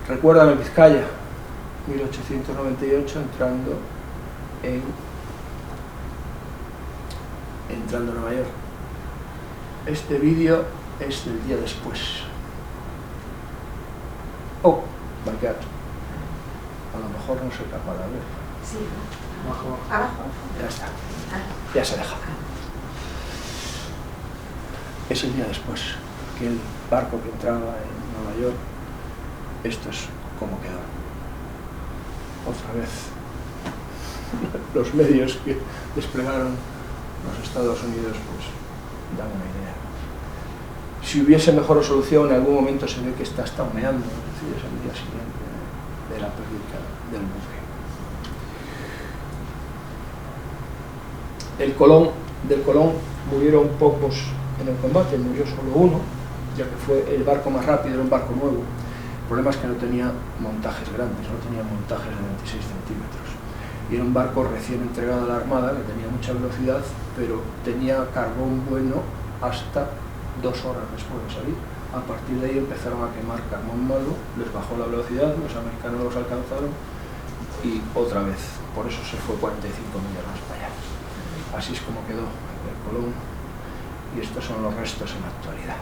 Recuérdame Vizcaya, 1898, entrando a Nueva York. Este vídeo es del día después. Oh, my God. A lo mejor no soy capaz de ver. Sí. Abajo. Abajo. Ya está. Ya se deja. Es el día después. Que el barco que entraba en Nueva York, esto es como quedó. Otra vez, los medios que desplegaron los Estados Unidos, pues, dan una idea. Si hubiese mejor solución, en algún momento se ve que está humeando, es decir, es el día siguiente de la pérdida del buque. Del Colón murieron pocos en el combate, murió solo uno, ya que fue el barco más rápido, era un barco nuevo. El problema es que no tenía montajes grandes, no tenía montajes de 26 centímetros. Y era un barco recién entregado a la Armada, que tenía mucha velocidad, pero tenía carbón bueno hasta 2 horas después de salir. A partir de ahí empezaron a quemar carbón malo, les bajó la velocidad, los americanos los alcanzaron y otra vez. Por eso se fue 45 millas más para allá. Así es como quedó el Colón y estos son los restos en la actualidad.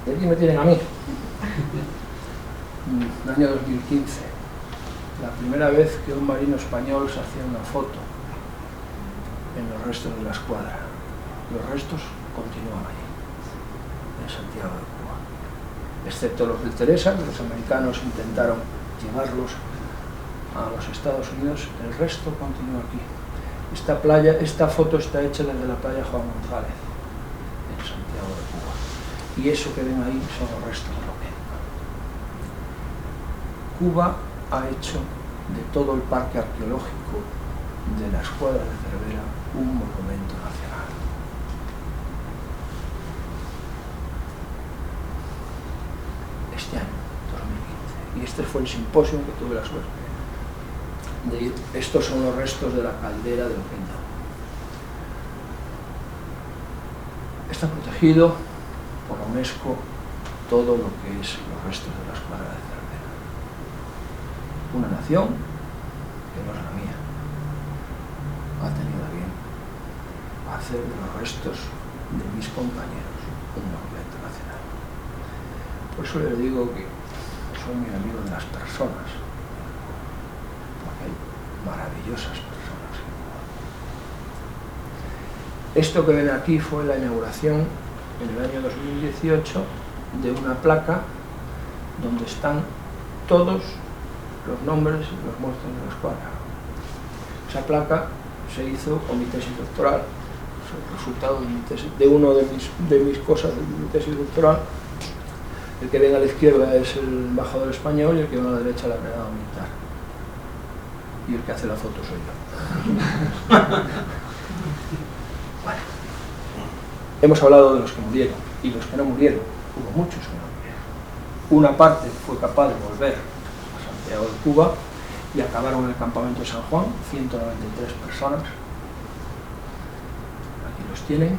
Y aquí me tienen a mí. El año 2015, la primera vez que un marino español se hacía una foto en los restos de la escuadra. Los restos continúan allí, en Santiago de Cuba. Excepto los del Teresa, que los americanos intentaron llevarlos a los Estados Unidos, el resto continúa aquí. Esta foto está hecha desde la playa Juan González, en Santiago de Cuba. Y eso que ven ahí son los restos de Oquendo. Cuba ha hecho de todo el parque arqueológico de la escuadra de Cervera un monumento nacional. Este año, 2015. Y este fue el simposio que tuve la suerte de ir. Estos son los restos de la caldera de Oquendo. Está protegido por la UNESCO todo lo que es los restos de la escuadra de Cervera. Una nación que no es la mía ha tenido a bien hacer de los restos de mis compañeros un monumento nacional. Por eso les digo que soy muy amigo de las personas, porque hay maravillosas personas en Cuba. Esto que ven aquí fue la inauguración en el año 2018 de una placa donde están todos los nombres y los muertos de la escuadra. Esa placa se hizo con mi tesis doctoral, es el resultado de una de mis cosas de mi tesis doctoral. El que ven a la izquierda es el embajador español y el que ven a la derecha la brigada militar. y el que hace la foto soy yo. Bueno, hemos hablado de los que murieron y los que no murieron. Hubo muchos que no murieron. Una parte fue capaz de volver a Santiago de Cuba y acabaron en el campamento de San Juan, 193 personas. Aquí los tienen.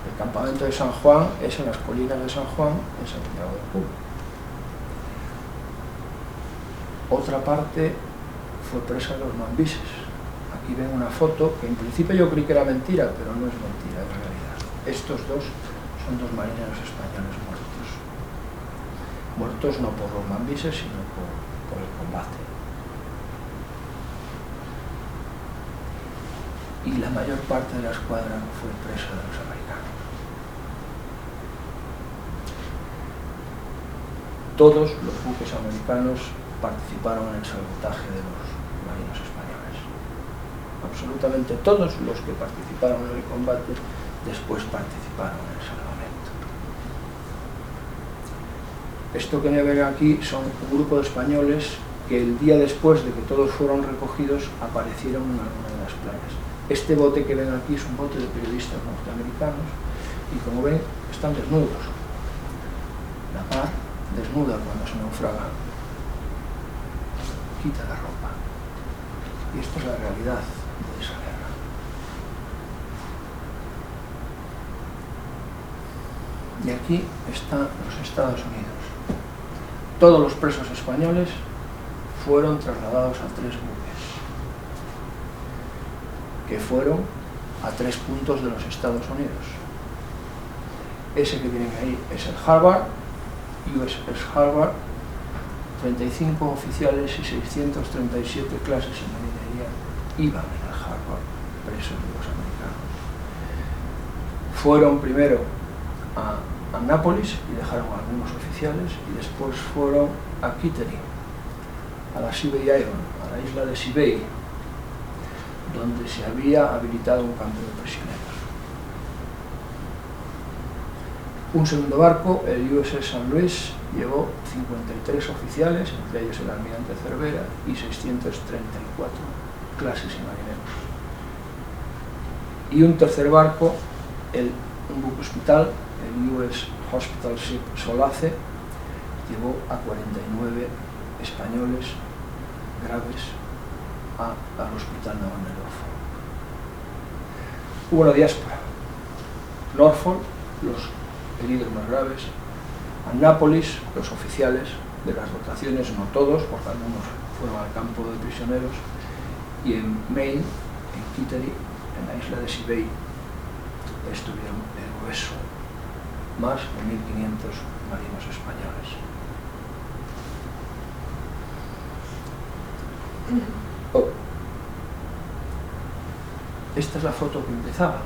El campamento de San Juan es en las colinas de San Juan, en Santiago de Cuba. Otra parte fue presa de los mambises. Aquí ven una foto que en principio yo creí que era mentira, pero no es mentira, es realidad. Estos dos son dos marineros españoles muertos. Muertos no por los mambises, sino por el combate. Y la mayor parte de la escuadra fue presa de los americanos. Todos los buques americanos participaron en el sabotaje de los marinos españoles. Absolutamente todos los que participaron en el combate después participaron en el salvamento. Esto que me ven aquí son un grupo de españoles que el día después de que todos fueron recogidos aparecieron en alguna de las playas. Este bote que ven aquí es un bote de periodistas norteamericanos y como ven están desnudos. La mar desnuda cuando se naufraga, quita la ropa. Y esta es la realidad de esa guerra. Y aquí están los Estados Unidos. Todos los presos españoles fueron trasladados a 3 buques, que fueron a 3 puntos de los Estados Unidos. Ese que tienen ahí es el Harvard, USS Harvard, 35 oficiales y 637 clases en marinería iban en el Harvard, presos de los americanos. Fueron primero a Nápoles y dejaron a algunos oficiales y después fueron a Kittery, a la Seabay Island, a la isla de Seabay, donde se había habilitado un campo de prisioneros. Un segundo barco, el USS San Luis, llevó 53 oficiales, entre ellos el almirante Cervera, y 634 clases y marineros. Y un tercer barco, un buque hospital, el US Hospital Ship Solace, llevó a 49 españoles graves al Hospital Naval de Norfolk. Hubo una diáspora. Norfolk, los heridos más graves, a Nápoles, los oficiales de las dotaciones, no todos, porque algunos fueron al campo de prisioneros, y en Maine, en Kittery, en la isla de Seabay, estuvieron el grueso, más de 1.500 marinos españoles. Oh. Esta es la foto que empezaba.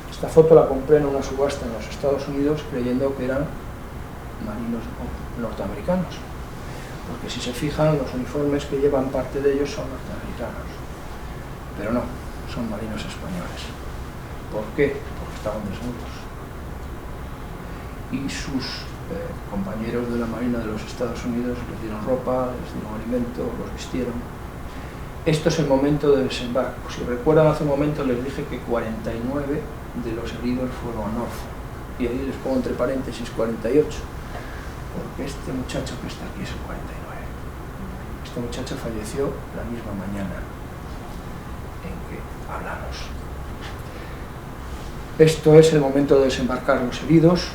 Esta foto la compré en una subasta en los Estados Unidos creyendo que eran marinos norteamericanos, porque si se fijan los uniformes que llevan parte de ellos son norteamericanos, pero no, son marinos españoles. ¿Por qué? Porque estaban desnudos y sus compañeros de la Marina de los Estados Unidos les dieron ropa, les dieron alimento, los vistieron. Esto es el momento de desembarco. Si recuerdan, hace un momento les dije que 49 de los heridos fueron a Norfolk, y ahí les pongo entre paréntesis 48, porque este muchacho que está aquí es el 49. Este muchacho falleció la misma mañana en que hablamos. Esto es el momento de desembarcar los heridos.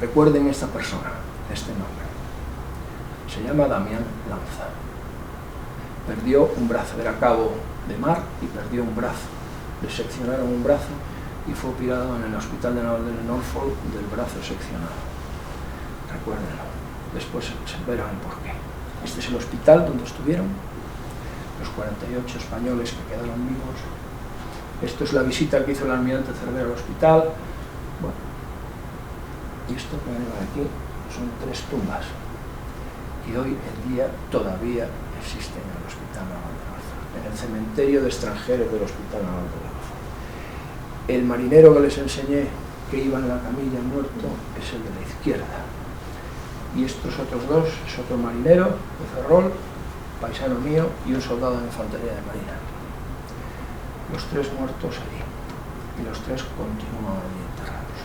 Recuerden esta persona, este nombre. Se llama Damián Lanza. Perdió un brazo, era cabo de mar y perdió un brazo. Le seccionaron un brazo y fue operado en el Hospital de Naval de Norfolk del brazo seccionado. Recuérdenlo. Después se verán el porqué. Este es el hospital donde estuvieron los 48 españoles que quedaron vivos. Esto es la visita que hizo el almirante Cervera al hospital. Bueno, y esto que ven aquí son 3 tumbas que hoy en día todavía existen en el Hospital Naval de Norfolk, en el cementerio de extranjeros del Hospital Naval de Norfolk. El marinero que les enseñé que iba en la camilla muerto es el de la izquierda, y estos otros dos es otro marinero de Ferrol, paisano mío, y un soldado de infantería de marina. Los tres muertos allí, y los tres continúan allí enterrados.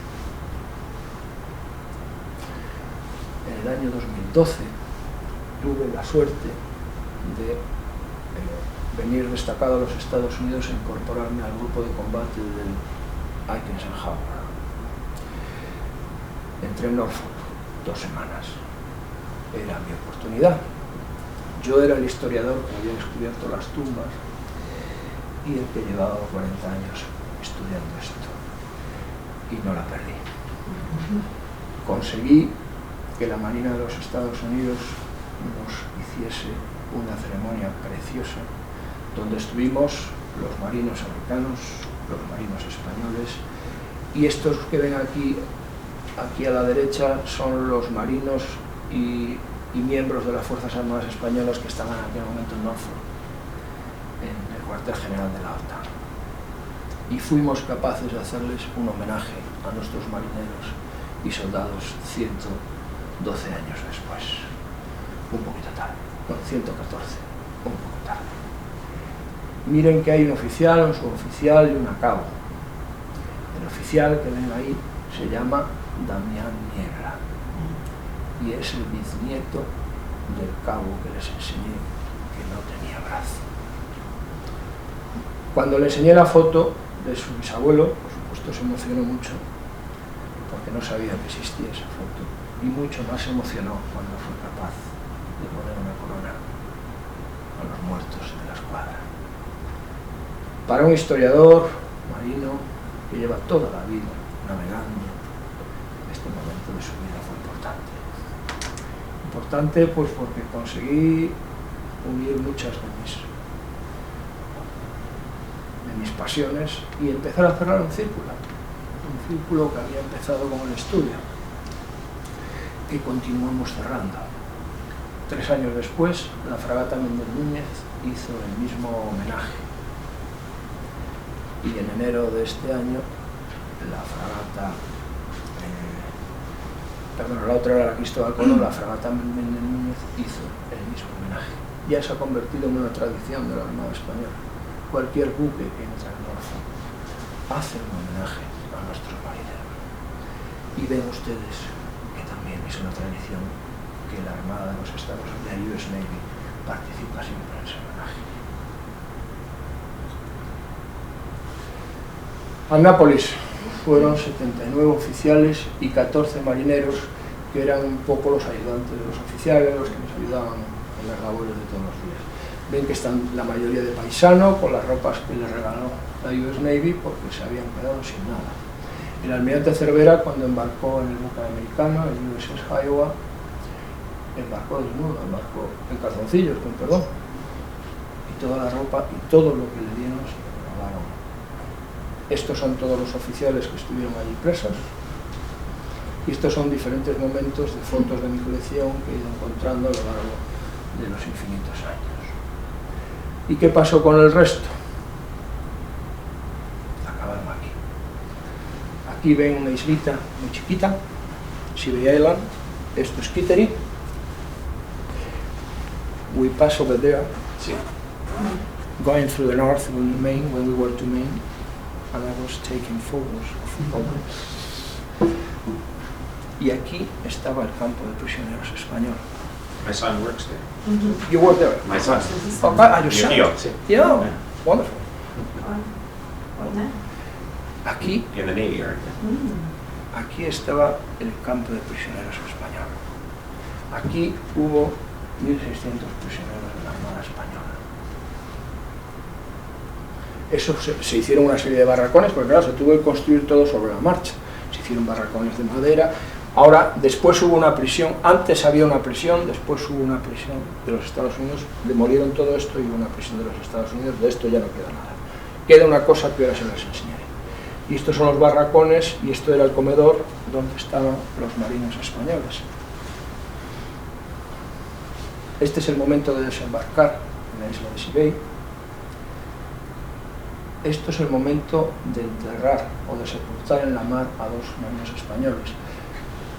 En el año 2012 tuve la suerte de venir destacado a los Estados Unidos e incorporarme al grupo de combate del Eisenhower. Entré en Norfolk 2 semanas. Era mi oportunidad. Yo era el historiador que había descubierto las tumbas y el que llevaba 40 años estudiando esto. Y no la perdí. Conseguí que la Marina de los Estados Unidos nos hiciese una ceremonia preciosa donde estuvimos los marinos americanos, los marinos españoles, y estos que ven aquí a la derecha son los marinos y miembros de las Fuerzas Armadas Españolas que estaban en aquel momento en Norfolk, en el cuartel general de la OTAN. Y fuimos capaces de hacerles un homenaje a nuestros marineros y soldados 112 años después. Un poquito tarde, no, 114, un poco tarde. Miren que hay un oficial, un suboficial y un a cabo. El oficial que ven ahí se llama Damián Niebla y es el bisnieto del cabo que les enseñé que no tenía brazo. Cuando le enseñé la foto de su bisabuelo, por supuesto se emocionó mucho porque no sabía que existía esa foto, y mucho más se emocionó cuando fue capaz de poner una corona a los muertos de la escuadra. Para un historiador marino que lleva toda la vida navegando, este momento de su vida fue importante. Importante pues porque conseguí unir muchas de mis pasiones y empezar a cerrar un círculo que había empezado con el estudio, que continuamos cerrando. 3 años después, la fragata Méndez Núñez hizo el mismo homenaje. Y en enero de este año, la fragata, la otra era la Cristóbal Colón, la fragata Méndez Núñez hizo el mismo homenaje. Ya se ha convertido en una tradición de la Armada Española. Cualquier buque que entra en Norfolk hace un homenaje a nuestros marineros. Y ven ustedes que también es una tradición que la Armada de los Estados Unidos, la US Navy, participa siempre en ese homenaje. Annápolis fueron 79 oficiales y 14 marineros que eran un poco los ayudantes de los oficiales, los que nos ayudaban en las labores de todos los días. Ven que están la mayoría de paisano con las ropas que les regaló la US Navy porque se habían quedado sin nada. El almirante Cervera, cuando embarcó en el buque americano, el USS Iowa, embarcó desnudo, embarcó en calzoncillos, con perdón. Y toda la ropa y todo lo que le dieron se lo robaron. Estos son todos los oficiales que estuvieron allí presos. Y estos son diferentes momentos de fotos de mi colección que he ido encontrando a lo largo de los infinitos años. ¿Y qué pasó con el resto? Acabaron aquí. Aquí ven una islita muy chiquita, Sibey Island. Esto es Kittery. We pass over there, going through the north in Maine, when we were to Maine, and I was taking photos of all. Y aquí estaba el campo de prisioneros español. My son works there. You work there? My son. Your son? Yeah, wonderful. Aquí, In the Navy, aren't you? aquí estaba el campo de prisioneros español. Aquí hubo 1.600 prisioneros de la Armada Española. Eso se hicieron una serie de barracones, porque claro, se tuvo que construir todo sobre la marcha. Se hicieron barracones de madera. Ahora, después hubo una prisión, antes había una prisión, después hubo una prisión de los Estados Unidos, demolieron todo esto y hubo una prisión de los Estados Unidos, de esto ya no queda nada. Queda una cosa que ahora se las enseñaré. Y estos son los barracones y esto era el comedor donde estaban los marinos españoles. Este es el momento de desembarcar en la isla de Sibey. Esto es el momento de enterrar o de sepultar en la mar a 2 marinos españoles.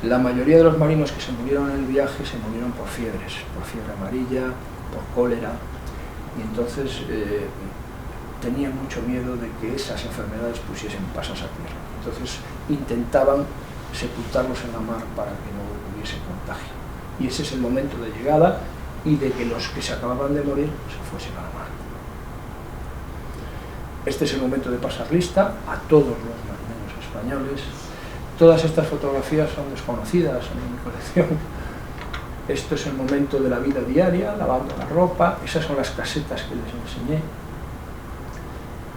La mayoría de los marinos que se murieron en el viaje se murieron por fiebres, por fiebre amarilla, por cólera, y entonces tenían mucho miedo de que esas enfermedades pusiesen pasas a tierra. Entonces intentaban sepultarlos en la mar para que no hubiese contagio. Y ese es el momento de llegada y de que los que se acababan de morir se fuesen a la mar. Este es el momento de pasar lista a todos los marineros españoles. Todas estas fotografías son desconocidas en mi colección. Esto es el momento de la vida diaria, lavando la ropa. Esas son las casetas que les enseñé.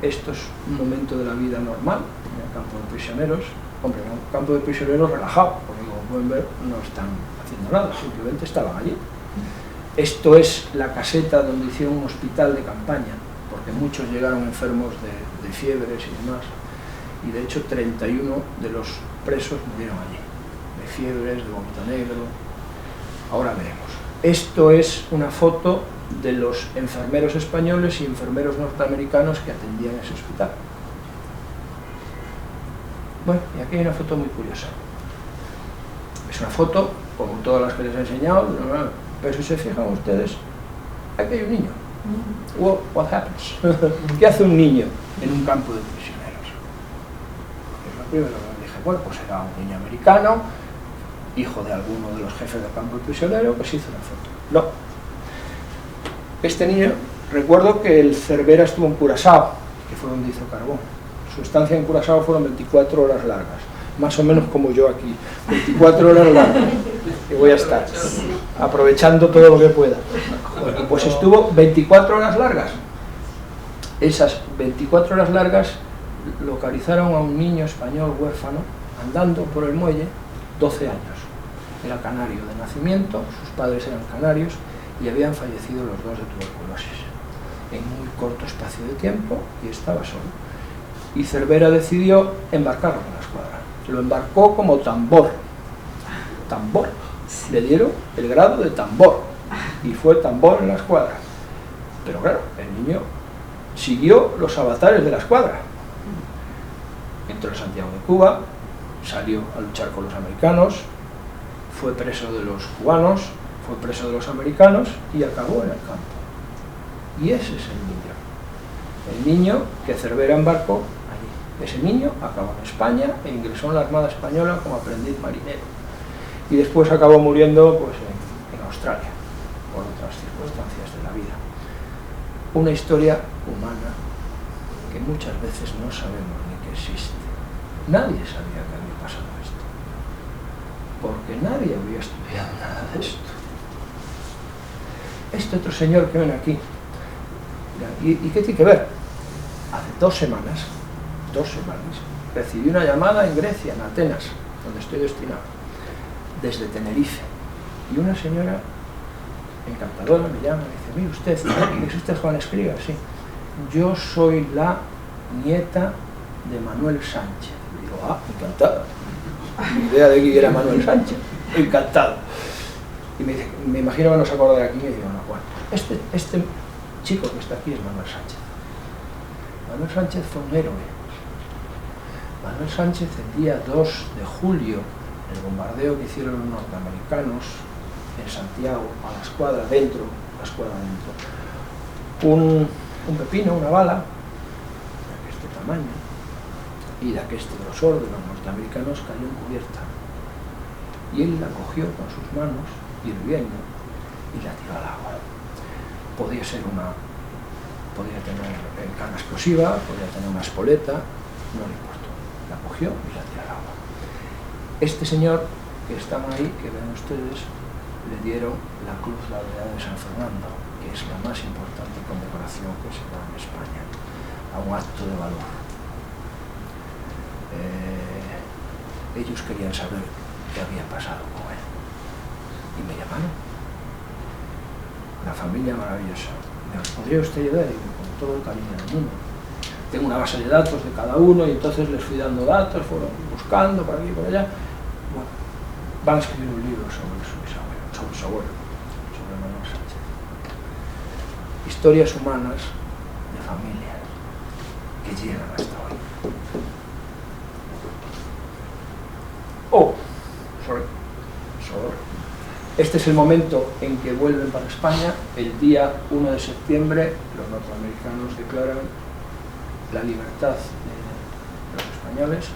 Esto es un momento de la vida normal en el campo de prisioneros. Hombre, en un campo de prisioneros relajado, porque como pueden ver no están haciendo nada, simplemente estaban allí. Esto es la caseta donde hicieron un hospital de campaña, porque muchos llegaron enfermos de fiebres y demás, y de hecho 31 de los presos murieron allí, de fiebres, de vómito negro. Ahora veremos. Esto es una foto de los enfermeros españoles y enfermeros norteamericanos que atendían ese hospital. Bueno, y aquí hay una foto muy curiosa. Es una foto, como todas las que les he enseñado, pero si se fijan ustedes, aquí hay un niño. Well, what happens? ¿Qué hace un niño en un campo de prisioneros? Es lo primero que dije, bueno, pues era un niño americano, hijo de alguno de los jefes del campo de prisioneros, pues hizo una foto. No. Este niño, recuerdo que el Cervera estuvo en Curazao, que fue donde hizo carbón. Su estancia en Curazao fueron 24 horas largas, más o menos como yo aquí, 24 horas largas, que voy a estar, aprovechando todo lo que pueda. Bueno, pues estuvo 24 horas largas. Esas 24 horas largas localizaron a un niño español huérfano, andando por el muelle, 12 años. Era canario de nacimiento, sus padres eran canarios, y habían fallecido los dos de tuberculosis en muy corto espacio de tiempo, y estaba solo. Y Cervera decidió embarcarlo en la escuadra. Lo embarcó como tambor. Tambor. Le dieron el grado de tambor. Y fue tambor en la escuadra. Pero claro, el niño siguió los avatares de la escuadra. Entró en Santiago de Cuba, salió a luchar con los americanos, fue preso de los cubanos, fue preso de los americanos y acabó en el campo. Y ese es el niño. El niño que Cervera embarcó allí. Ese niño acabó en España e ingresó en la Armada Española como aprendiz marinero. Y después acabó muriendo pues, en Australia, por otras circunstancias de la vida. Una historia humana que muchas veces no sabemos ni que existe. Nadie sabía que había pasado esto, porque nadie había estudiado nada de esto. Este otro señor que ven aquí, ¿y qué tiene que ver? Hace 2 semanas, recibí una llamada en Grecia, en Atenas, donde estoy destinado, desde Tenerife, y una señora encantadora me llama y dice, mire usted, ¿es usted Juan Escrivá? Sí, yo soy la nieta de Manuel Sánchez. Y digo, encantada, ni idea de quién era Manuel Sánchez, encantado. Y me dice, me imagino que no se acordará aquí, y digo, no, bueno, este chico que está aquí es Manuel Sánchez. Manuel Sánchez fue un héroe. Manuel Sánchez el día 2 de julio, el bombardeo que hicieron los norteamericanos en Santiago, a la escuadra dentro, un pepino, una bala, de este tamaño y de este grosor de los norteamericanos cayó en cubierta. Y él la cogió con sus manos, hirviendo, y la tiró al agua. Podía tener carga explosiva, podía tener una espoleta, no le importó. La cogió y la tiró al agua. Este señor que están ahí, que ven ustedes, le dieron la Cruz Laureada de San Fernando, que es la más importante condecoración que se da en España, a un acto de valor. Ellos querían saber qué había pasado con él. Y me llamaron. Una familia maravillosa. ¿Me podría usted ayudar? Y digo, con todo el cariño del mundo. Tengo una base de datos de cada uno y entonces les fui dando datos, fueron buscando por aquí y por allá. Bueno, van a escribir un libro sobre su bisabuelo, sobre su abuelo, sobre Manuel Sánchez. Historias humanas de familias que llegan hasta hoy. Este es el momento en que vuelven para España. El día 1 de septiembre los norteamericanos declaran la libertad de los españoles,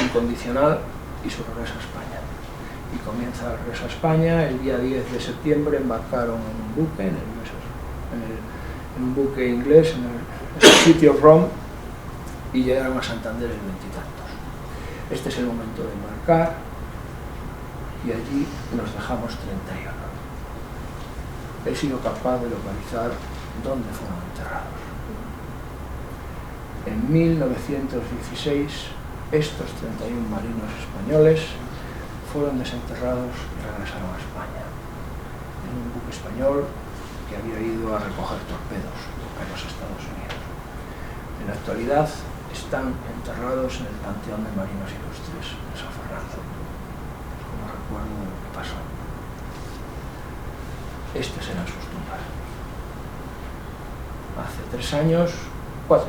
incondicional, y su regreso a España. Y comienza el regreso a España. El día 10 de septiembre embarcaron en un buque, en un buque inglés, en el City of Rome, y llegaron a Santander el 20 y tantos. Este es el momento de embarcar, y allí nos dejamos 31. He sido capaz de localizar dónde fueron enterrados. En 1916, estos 31 marinos españoles fueron desenterrados y regresaron a España, en un buque español que había ido a recoger torpedos en los Estados Unidos. En la actualidad están enterrados en el Panteón de Marinos Ilustres de San Fernando, como recuerdo de lo que pasó. Estas eran sus tumbas. Hace 4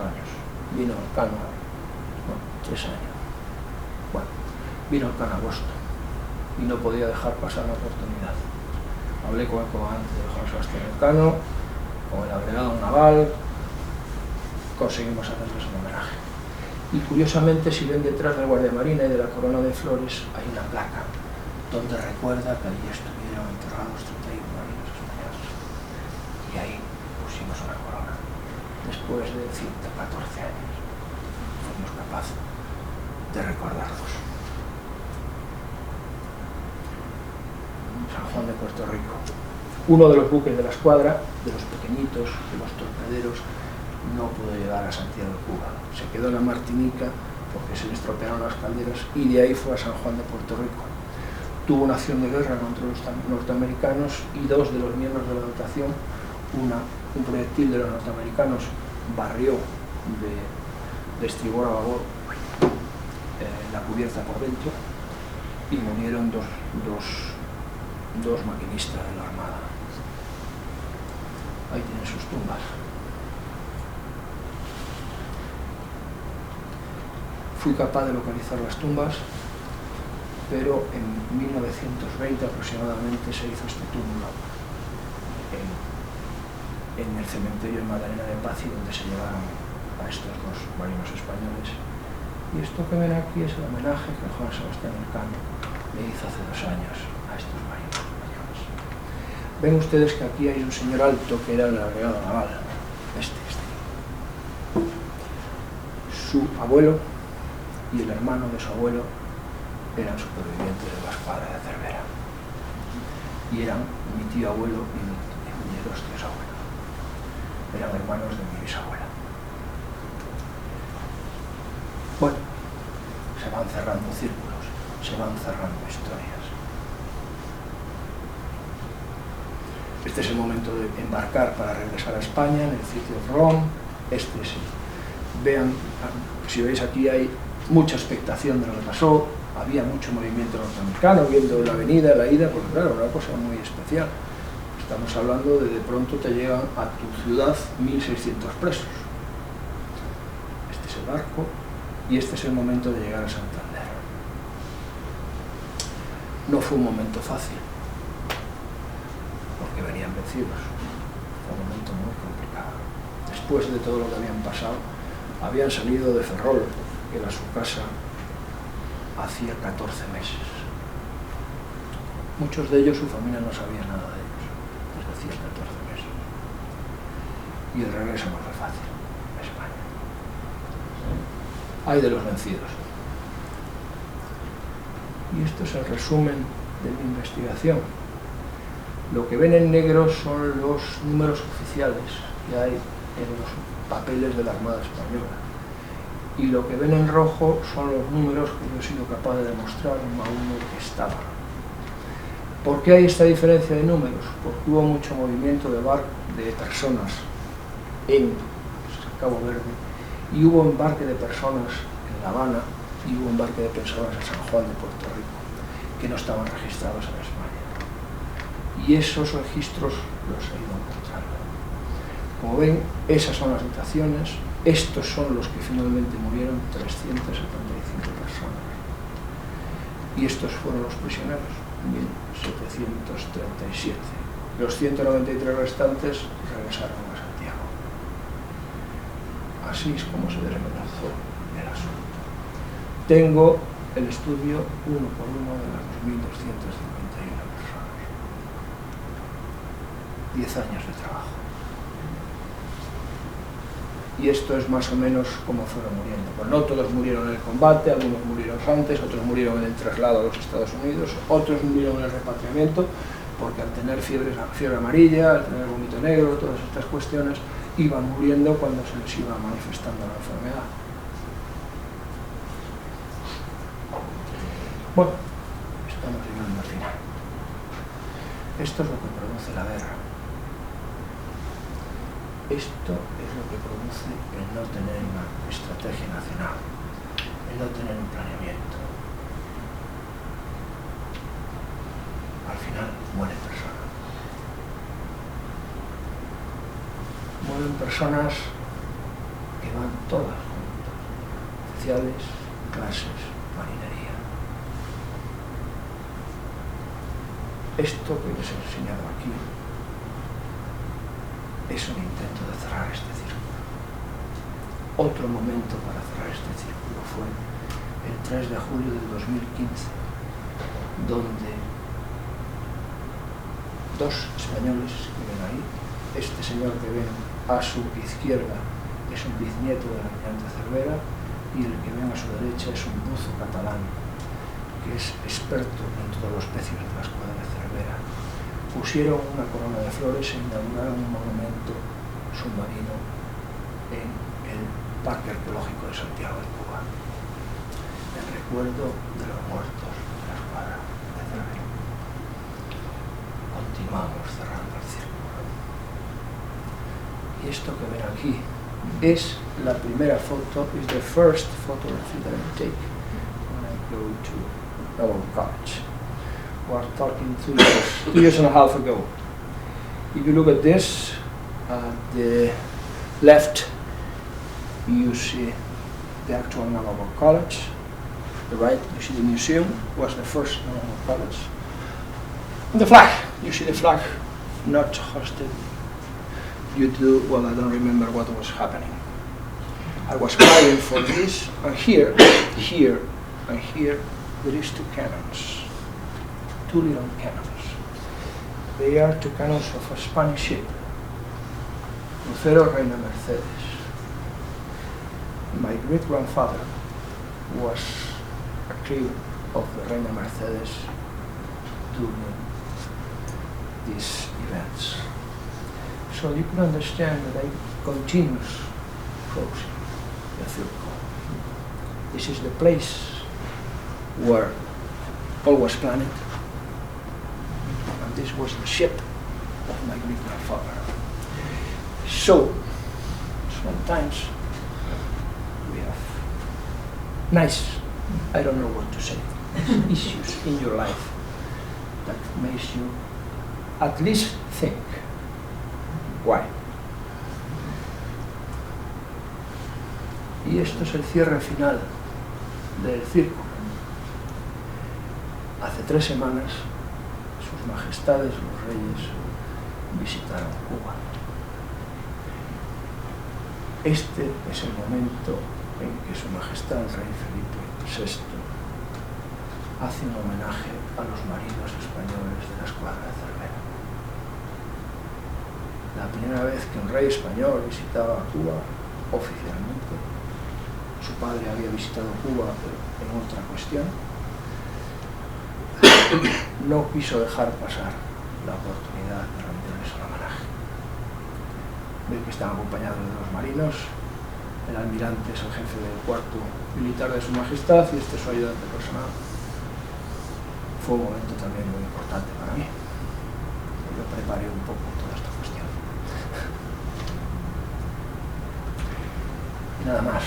años, vino el Cano, 3 años. Bueno, vino el Cano agosto y no podía dejar pasar la oportunidad. Hablé con el comandante de Juan Sebastián Elcano, con el agregado naval, conseguimos hacerles un homenaje. Y curiosamente, si ven detrás del Guardia Marina y de la corona de flores, hay una placa donde recuerda que allí estuvieron enterrados 31 marinos españoles. Y ahí pusimos una corona. Después de 114 años, fuimos capaces de recordarlos. San Juan de Puerto Rico. Uno de los buques de la escuadra, de los pequeñitos, de los torpederos, no pudo llegar a Santiago de Cuba. Se quedó en la Martinica porque se le estropearon las calderas y de ahí fue a San Juan de Puerto Rico. Tuvo una acción de guerra contra los norteamericanos y 2 de los miembros de la dotación, un proyectil de los norteamericanos barrió de estribor a babor la cubierta por dentro y murieron dos maquinistas de la Armada. Ahí tienen sus tumbas. Fui capaz de localizar las tumbas, pero en 1920 aproximadamente se hizo este túmulo en el cementerio de Magdalena de Paz, donde se llevaron a estos 2 marinos españoles. Y esto que ven aquí es el homenaje que Juan Sebastián Elcano le hizo hace 2 años a estos marinos españoles. Ven ustedes que aquí hay un señor alto que era el agregado naval, este. Su abuelo y el hermano de su abuelo eran supervivientes de la escuadra de Cervera. Y eran mi tío abuelo y mis 2 tíos abuelos. Eran hermanos de mi bisabuela. Bueno, se van cerrando círculos, se van cerrando historias. Este es el momento de embarcar para regresar a España, en el City of Rome. Este es el... Vean, si veis aquí hay mucha expectación de lo que pasó, había mucho movimiento norteamericano viendo la avenida, la ida, porque claro, una cosa muy especial. Estamos hablando de pronto te llegan a tu ciudad 1.600 presos. Este es el barco y este es el momento de llegar a Santander. No fue un momento fácil, porque venían vencidos. Fue un momento muy complicado. Después de todo lo que habían pasado, habían salido de Ferrol, que era su casa, hacía 14 meses. Muchos de ellos, su familia no sabía nada de ellos, desde hacía 14 meses. Y el regreso no fue fácil, a España. Hay de los vencidos. Y esto es el resumen de mi investigación. Lo que ven en negro son los números oficiales que hay en los papeles de la Armada Española. Y lo que ven en rojo son los números que yo he sido capaz de demostrar uno a uno que estaban. ¿Por qué hay esta diferencia de números? Porque hubo mucho movimiento de personas en Cabo Verde y hubo embarque de personas en La Habana y hubo embarque de personas en San Juan de Puerto Rico que no estaban registrados en España. Y esos registros los he ido encontrando. Como ven, esas son las dotaciones. Estos son los que finalmente murieron, 375 personas. Y estos fueron los prisioneros, 1737. Los 193 restantes regresaron a Santiago. Así es como se desmenuzó el asunto. Tengo el estudio uno por uno de las 2.251 personas. 10 años de trabajo. Y esto es más o menos como fueron muriendo. Pues no todos murieron en el combate, algunos murieron antes, otros murieron en el traslado a los Estados Unidos, otros murieron en el repatriamiento, porque al tener fiebre amarilla, al tener vómito negro, todas estas cuestiones, iban muriendo cuando se les iba manifestando la enfermedad. Bueno, estamos llegando al final. Esto es lo que produce la guerra. Esto es lo que produce el no tener una estrategia nacional, el no tener un planeamiento. Al final mueren personas. Mueren personas que van todas juntas, oficiales, clases, marinería. Esto que les he enseñado aquí es un intento de cerrar este círculo. Otro momento para cerrar este círculo fue el 3 de julio del 2015, donde dos españoles que ven ahí, este señor que ven a su izquierda es un bisnieto del almirante Cervera y el que ven a su derecha es un buzo catalán que es experto en todos los pecios de la escuadra de Cervera. Pusieron una corona de flores e inauguraron un monumento submarino en el Parque Arqueológico de Santiago de Cuba, en recuerdo de los muertos de la escuadra de Cervera. Continuamos cerrando el círculo. Y esto que ven aquí es la primera foto, is the first photography that I take when I go to Naval College. We're talking 2 years and a half ago. If you look at this, at the left, you see the actual Naval College. The right, you see the museum, was the first Naval College. And the flag, you see the flag not hosted due to, well, I don't remember what was happening. I was crying for this, and here, and here, there is 2 cannons. 2 little cannons. They are 2 cannons of a Spanish ship, Crucero Reina Mercedes. My great-grandfather was a crew of the Reina Mercedes during these events. So you can understand that I continues closing the circle. This is the place where all was planned. This was the ship of my great-grandfather. So, sometimes we have nice, I don't know what to say, issues in your life that makes you at least think, why? Y esto es el cierre final del círculo. Hace 3 semanas Sus Majestades los Reyes visitaron Cuba. Este es el momento en que Su Majestad el Rey Felipe VI hace un homenaje a los marinos españoles de la escuadra de Cervera. La primera vez que un rey español visitaba Cuba oficialmente, su padre había visitado Cuba pero en otra cuestión, no quiso dejar pasar la oportunidad de rendirles un homenaje. Ven que están acompañados de los marinos, el almirante es el jefe del cuarto militar de Su Majestad y este es su ayudante personal. Fue un momento también muy importante para mí. Yo preparé un poco toda esta cuestión. Y nada más.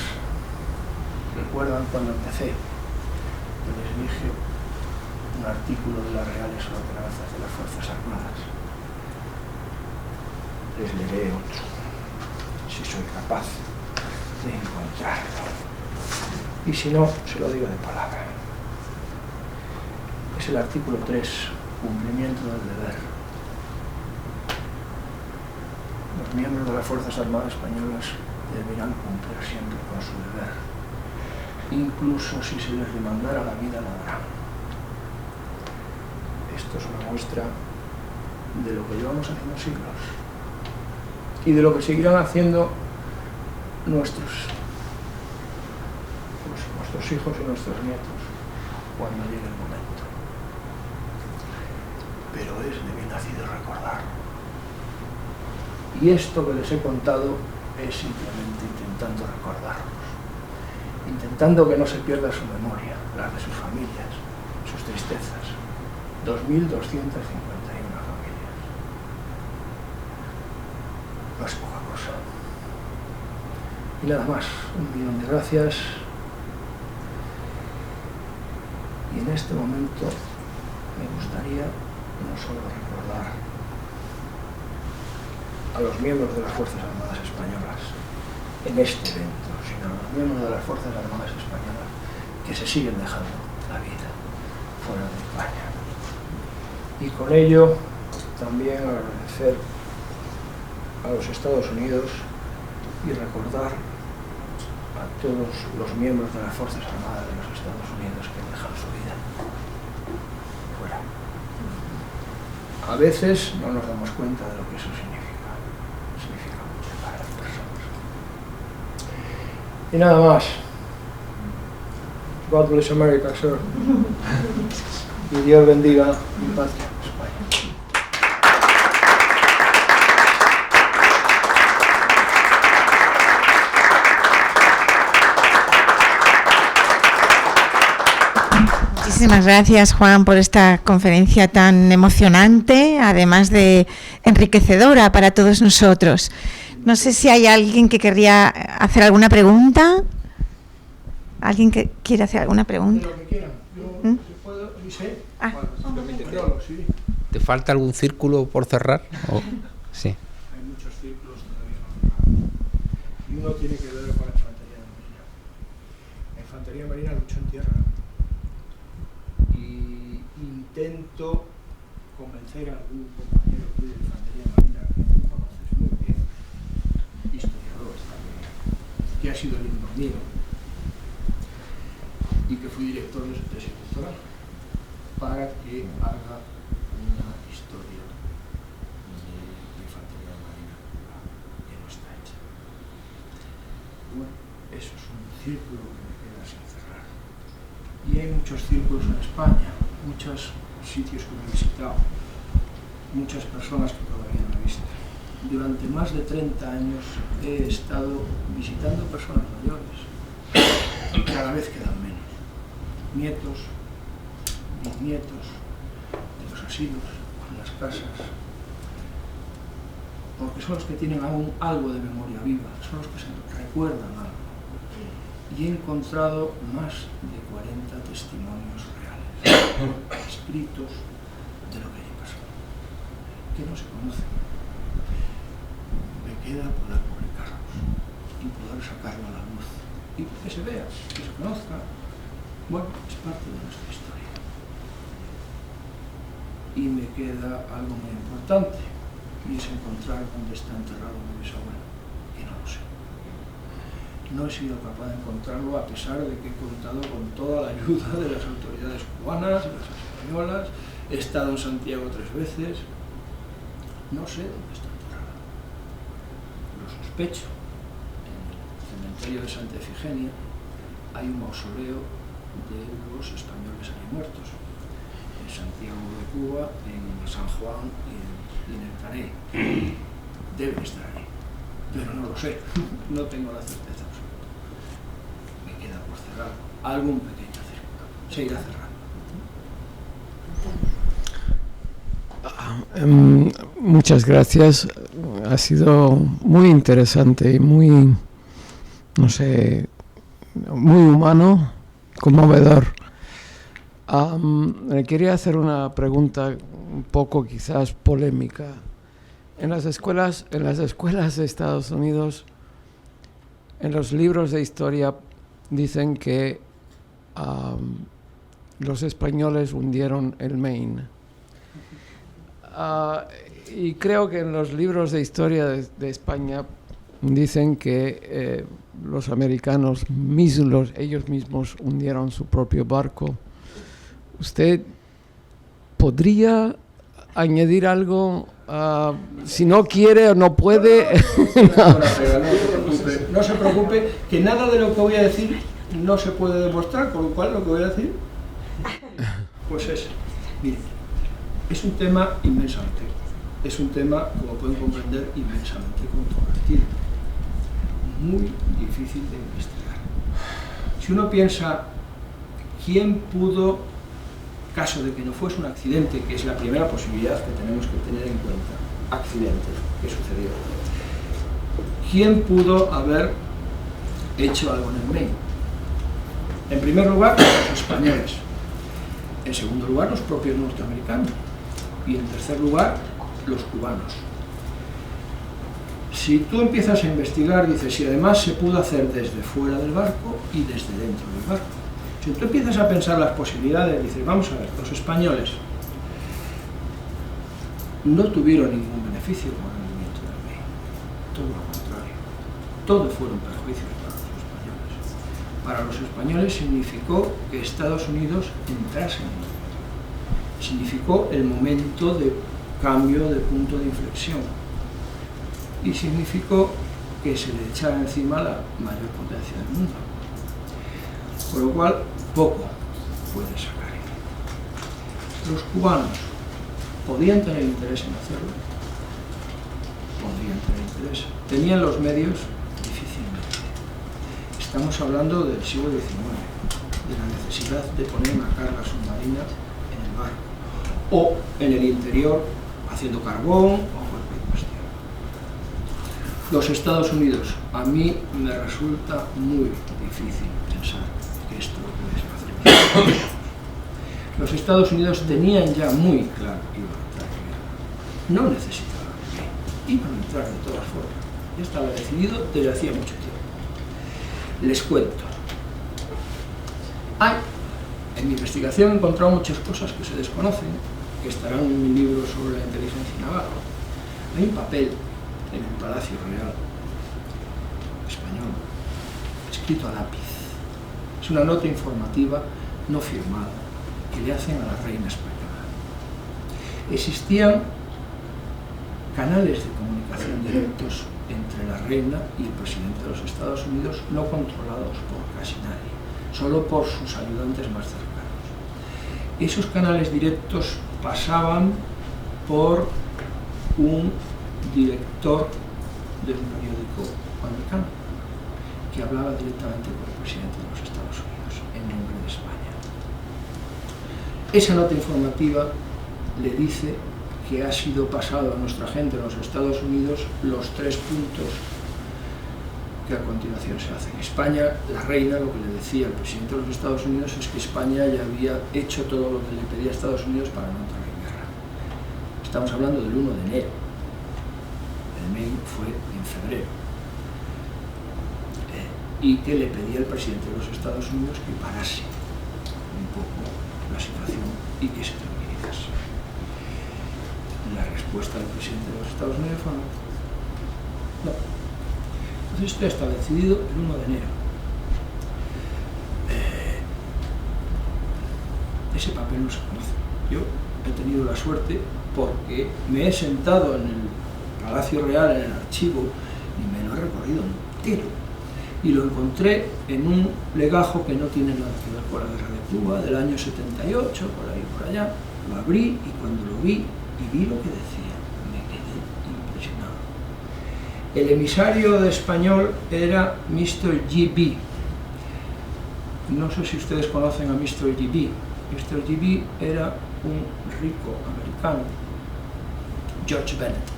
¿Recuerdan cuando empecé? Yo les dije un artículo de las Reales Ordenanzas de las Fuerzas Armadas. Les leeré otro, si soy capaz de encontrarlo. Y si no, se lo digo de palabra. es el artículo 3, cumplimiento del deber. Los miembros de las Fuerzas Armadas Españolas deberán cumplir siempre con su deber, incluso si se les demandara la vida, la harán. Esto es una muestra de lo que llevamos haciendo siglos y de lo que seguirán haciendo nuestros hijos y nuestros nietos cuando llegue el momento. Pero es de bien nacido recordar. Y esto que les he contado es simplemente intentando recordarlos, intentando que no se pierda su memoria, las de sus familias, sus tristezas. 2.251 familias. No es poca cosa. Y nada más, 1.000.000 de gracias. Y en este momento me gustaría no solo recordar a los miembros de las Fuerzas Armadas Españolas en este evento, sino a los miembros de las Fuerzas Armadas Españolas que se siguen dejando la vida fuera de España. Y con ello también agradecer a los Estados Unidos y recordar a todos los miembros de las Fuerzas Armadas de los Estados Unidos que dejan su vida fuera. A veces no nos damos cuenta de lo que eso significa. Significa mucho para las personas. Y nada más. God bless America, sir. Y Dios bendiga mi patria, España. Muchísimas gracias, Juan, por esta conferencia tan emocionante, además de enriquecedora para todos nosotros. No sé si hay alguien que querría hacer alguna pregunta. ¿Alguien que quiere hacer alguna pregunta? Lo que quieran. Yo puedo, Luise. Sí. ¿Te falta algún círculo por cerrar? Sí. Hay muchos círculos todavía no cerrados. Y uno tiene que ver con la infantería de marina. La infantería marina lucha en tierra. Y intento convencer a algún compañero de infantería marina que tú conoces muy bien, historiador también, que ha sido alumno mío y que fui director de su tesis doctoral, para que haga una historia de infantería marina que no está hecha. Bueno, eso es un círculo que me queda sin cerrar. Y hay muchos círculos en España, muchos sitios que me he visitado, muchas personas que todavía no he visto. Durante más de 30 años he estado visitando personas mayores, y cada vez quedan menos. Nietos, bisnietos de los asilos, en las casas, porque son los que tienen aún algo de memoria viva, son los que se recuerdan algo. Y he encontrado más de 40 testimonios reales, escritos de lo que allí pasó, que no se conocen. Me queda poder publicarlos y poder sacarlo a la luz y que se vea, que se conozca. Bueno, es parte de nuestra historia. Y me queda algo muy importante, y es encontrar dónde está enterrado mi bisabuelo, y no lo sé. No he sido capaz de encontrarlo a pesar de que he contado con toda la ayuda de las autoridades cubanas, de las españolas, he estado en Santiago 3 veces, no sé dónde está enterrado. Lo sospecho. En el cementerio de Santa Efigenia hay un mausoleo de los españoles allí muertos, en Santiago de Cuba, en San Juan y en el Caney. Deben estar ahí, pero no lo sé, no tengo la certeza absoluta. Me queda por cerrar algún pequeño círculo, se irá cerrando. Muchas gracias, ha sido muy interesante y muy, no sé, muy humano, conmovedor. Le quería hacer una pregunta un poco quizás polémica. En las escuelas de Estados Unidos, en los libros de historia dicen que los españoles hundieron el Maine. Y creo que en los libros de historia de España dicen que los americanos ellos mismos hundieron su propio barco. ¿Usted podría añadir algo? Si no quiere o no puede. No se preocupe, que nada de lo que voy a decir no se puede demostrar, con lo cual lo que voy a decir pues es, mire, es un tema inmensamente, es un tema, como pueden comprender, inmensamente controvertido, muy difícil de investigar. Si uno piensa quién pudo, caso de que no fuese un accidente, que es la primera posibilidad que tenemos que tener en cuenta, accidente que sucedió, ¿quién pudo haber hecho algo en el Maine? En primer lugar, los españoles. En segundo lugar, los propios norteamericanos. Y en tercer lugar, los cubanos. Si tú empiezas a investigar, dices, y además se pudo hacer desde fuera del barco y desde dentro del barco. Si tú empiezas a pensar las posibilidades, dices, vamos a ver, los españoles no tuvieron ningún beneficio con el movimiento del Maine. Todo lo contrario. Todo fueron perjuicios para los españoles significó que Estados Unidos entrase en la guerra. Significó el momento de cambio de punto de inflexión. Y significó que se le echara encima la mayor potencia del mundo. Por lo cual, poco puede sacar. Los cubanos podían tener interés en hacerlo. Podrían tener interés. Tenían los medios. Estamos hablando del siglo XIX, de la necesidad de poner una carga submarina en el barco, o en el interior, haciendo carbón, o cualquier cuestión. Los Estados Unidos, a mí me resulta muy difícil pensar que esto lo puede hacer. Los Estados Unidos tenían ya muy claro que iban a entrar en guerra. No necesitaban que iban a entrar de todas formas. Ya estaba decidido desde hacía mucho tiempo. Les cuento. En mi investigación he encontrado muchas cosas que se desconocen, que estarán en mi libro sobre la inteligencia naval. Hay un papel en el Palacio Real español, escrito a lápiz. Es una nota informativa no firmada que le hacen a la reina española. Existían canales de comunicación directos entre la reina y el presidente de los Estados Unidos, no controlados por casi nadie, solo por sus ayudantes más cercanos. Esos canales directos pasaban por un director de un periódico americano que hablaba directamente con el presidente de los Estados Unidos en nombre de España. Esa nota informativa le dice que ha sido pasado a nuestra gente en los Estados Unidos los 3 puntos que a continuación se hacen. España, la reina, lo que le decía al presidente de los Estados Unidos es que España ya había hecho todo lo que le pedía a Estados Unidos para no entrar en guerra. Estamos hablando del 1 de enero. El Maine fue en febrero. Y que le pedía al presidente de los Estados Unidos que parase un poco la situación y que se tranquilizase. La respuesta del presidente de los Estados Unidos fue no. Entonces esto está decidido el 1 de enero. Ese papel no se conoce. Yo he tenido la suerte porque me he sentado en el Palacio Real, en el archivo, y me lo he recorrido entero. Y lo encontré en un legajo que no tiene nada que ver con la guerra de Cuba, del año 78, por ahí por allá. Lo abrí y cuando lo vi y vi lo que decía, me quedé impresionado. El emisario de español era Mr. G.B. No sé si ustedes conocen a Mr. G.B. Mr. G.B. era un rico americano, George Bennett.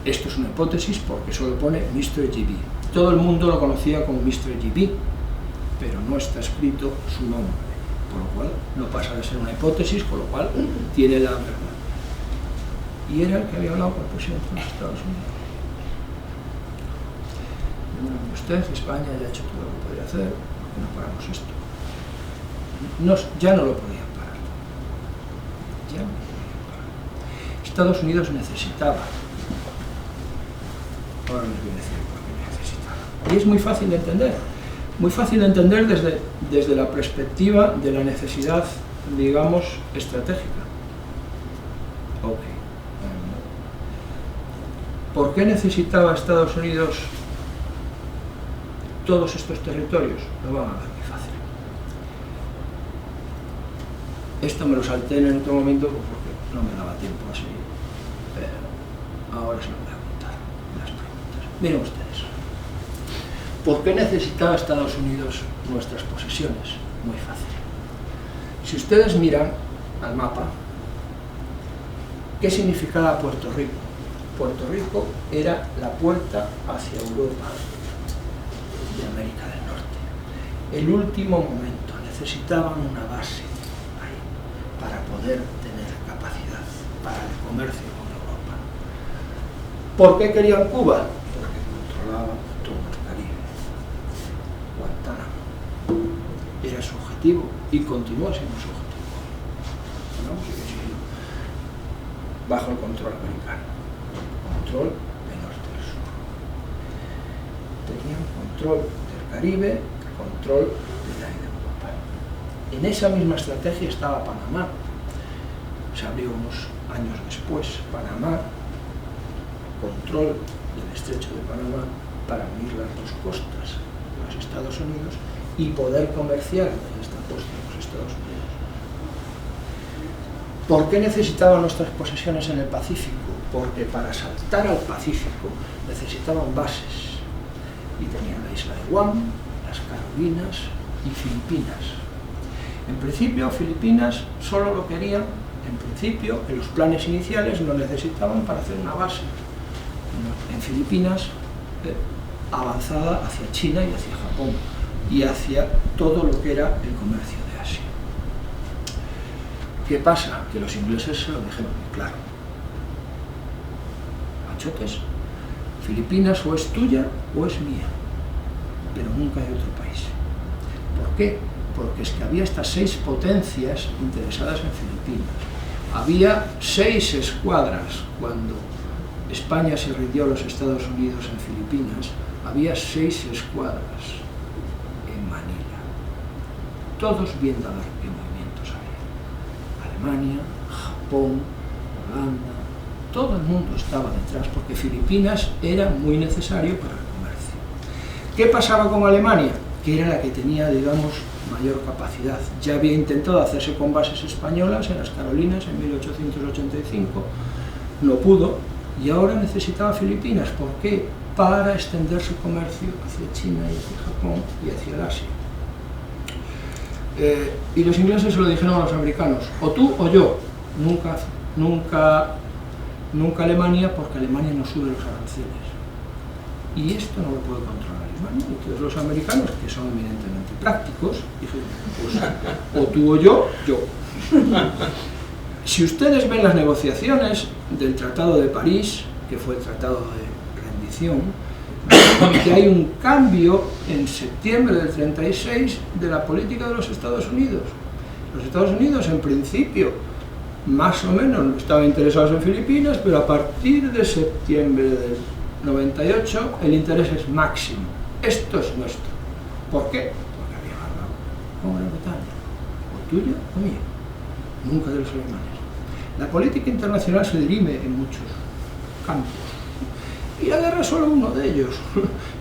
Esto es una hipótesis porque solo pone Mr. G.B. Todo el mundo lo conocía como Mr. G.B., pero no está escrito su nombre, por lo cual no pasa de ser una hipótesis, con lo cual tiene la verdad. Y era el que había hablado con el presidente de los Estados Unidos. Usted, España, ya ha hecho todo lo que podía hacer, ¿por qué no paramos esto? ya no lo podían parar. Ya no lo podían parar. Estados Unidos necesitaba. Ahora les voy a decir por qué necesitaba. Y es muy fácil de entender. Muy fácil de entender desde la perspectiva de la necesidad, digamos, estratégica. Ok. ¿Por qué necesitaba Estados Unidos todos estos territorios? Lo van a ver muy fácil. Esto me lo salté en otro momento porque no me daba tiempo así. Ahora se lo voy a contar en las preguntas. Miren ustedes. ¿Por qué necesitaba Estados Unidos nuestras posesiones? Muy fácil. Si ustedes miran al mapa, ¿qué significaba Puerto Rico? Puerto Rico era la puerta hacia Europa de América del Norte. El último momento, necesitaban una base ahí para poder tener capacidad para el comercio con Europa. ¿Por qué querían Cuba? Porque controlaban todo el Caribe. Guantánamo era su objetivo y continúa siendo su objetivo. ¿No? Sigue siendo bajo el control americano. Control del norte y del sur. Tenían control del Caribe, control del aire de Europa. En esa misma estrategia estaba Panamá. Se abrió unos años después Panamá, control del estrecho de Panamá para unir las dos costas de los Estados Unidos y poder comerciar en esta costa de los Estados Unidos. ¿Por qué necesitaban nuestras posesiones en el Pacífico? Porque para saltar al Pacífico necesitaban bases. Y tenían la isla de Guam, las Carolinas y Filipinas. En principio, Filipinas solo lo querían, en principio, en los planes iniciales lo necesitaban para hacer una base. En Filipinas, avanzada hacia China y hacia Japón, y hacia todo lo que era el comercio de Asia. ¿Qué pasa? Que los ingleses se lo dijeron muy claro. Machotes, Filipinas o es tuya o es mía, pero nunca hay otro país. ¿Por qué? Porque es que había estas 6 potencias interesadas en Filipinas. Había 6 escuadras cuando España se rindió a los Estados Unidos en Filipinas. Había 6 escuadras en Manila, todos viendo a ver qué movimientos había. Alemania, Japón, Holanda, todo el mundo estaba detrás porque Filipinas era muy necesario para el comercio. ¿Qué pasaba con Alemania? Que era la que tenía, digamos, mayor capacidad. Ya había intentado hacerse con bases españolas en las Carolinas en 1885, no pudo, y ahora necesitaba Filipinas. ¿Por qué? Para extender su comercio hacia China y hacia Japón y hacia el Asia. Y los ingleses se lo dijeron a los americanos, o tú o yo. Nunca Alemania, porque Alemania no sube los aranceles. Y esto no lo puede controlar Alemania. Entonces los americanos, que son eminentemente prácticos, dijeron, pues o tú o yo, yo. Si ustedes ven las negociaciones del Tratado de París, que fue el tratado de rendición, ven que hay un cambio en septiembre del 36 de la política de los Estados Unidos. Los Estados Unidos, en principio, más o menos no estaban interesados en Filipinas, pero a partir de septiembre del 98 el interés es máximo. Esto es nuestro. ¿Por qué? Porque había ganado con Gran Bretaña. O tuyo o mío. Nunca de los alemanes. La política internacional se dirime en muchos campos. Y la guerra es solo uno de ellos.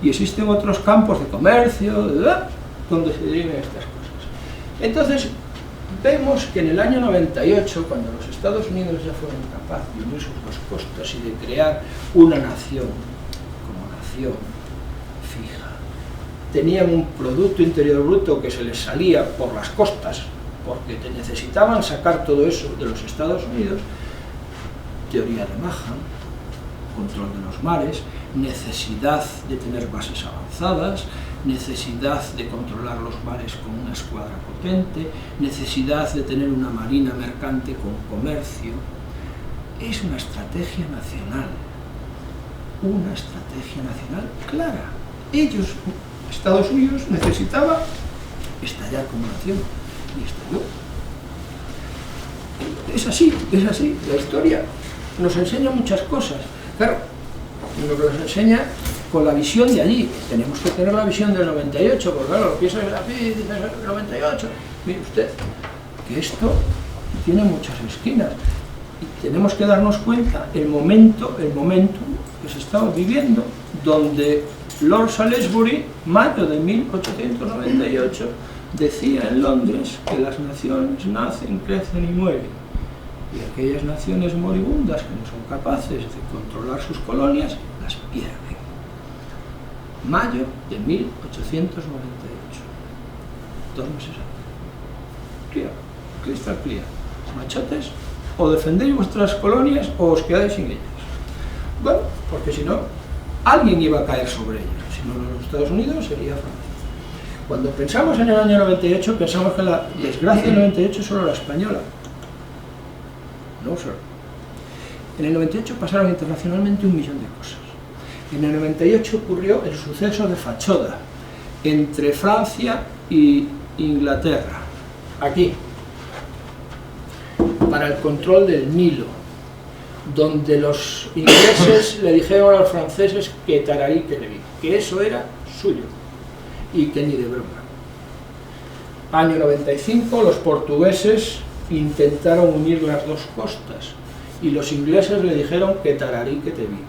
Y existen otros campos de comercio, donde se dirimen estas cosas. Entonces, vemos que en el año 98, cuando los Estados Unidos ya fueron capaces de unir sus dos costas y de crear una nación como nación fija, tenían un Producto Interior Bruto que se les salía por las costas, porque necesitaban sacar todo eso de los Estados Unidos. Teoría de Mahan, control de los mares, necesidad de tener bases avanzadas, necesidad de controlar los mares con una escuadra potente, necesidad de tener una marina mercante con comercio. Es una estrategia nacional clara. Ellos, Estados Unidos, necesitaba estallar como nación. y estalló. Es así, la historia nos enseña muchas cosas. Claro, nos enseña con la visión de allí. Tenemos que tener la visión del 98, porque claro, lo piensas así, dices el 98. Mire usted, que esto tiene muchas esquinas. Y tenemos que darnos cuenta el momento que se estaba viviendo, donde Lord Salisbury, mayo de 1898, decía en Londres que las naciones nacen, crecen y mueren. Y aquellas naciones moribundas que no son capaces de controlar sus colonias, las pierden. Mayo de 1898. 2 meses antes. Clear, crystal clear. Machotes, o defendéis vuestras colonias o os quedáis sin ellas. Bueno, porque si no, alguien iba a caer sobre ellas. Si no los Estados Unidos, sería Francia. Cuando pensamos en el año 98, pensamos que la desgracia del 98 solo era española. No, sir. En el 98 pasaron internacionalmente 1 millón de cosas. En el 98 ocurrió el suceso de Fachoda, entre Francia y Inglaterra, aquí, para el control del Nilo, donde los ingleses le dijeron a los franceses que tararí que le vi, que eso era suyo, y que ni de broma. Año 95, los portugueses intentaron unir las dos costas y los ingleses le dijeron que tararí que te vi.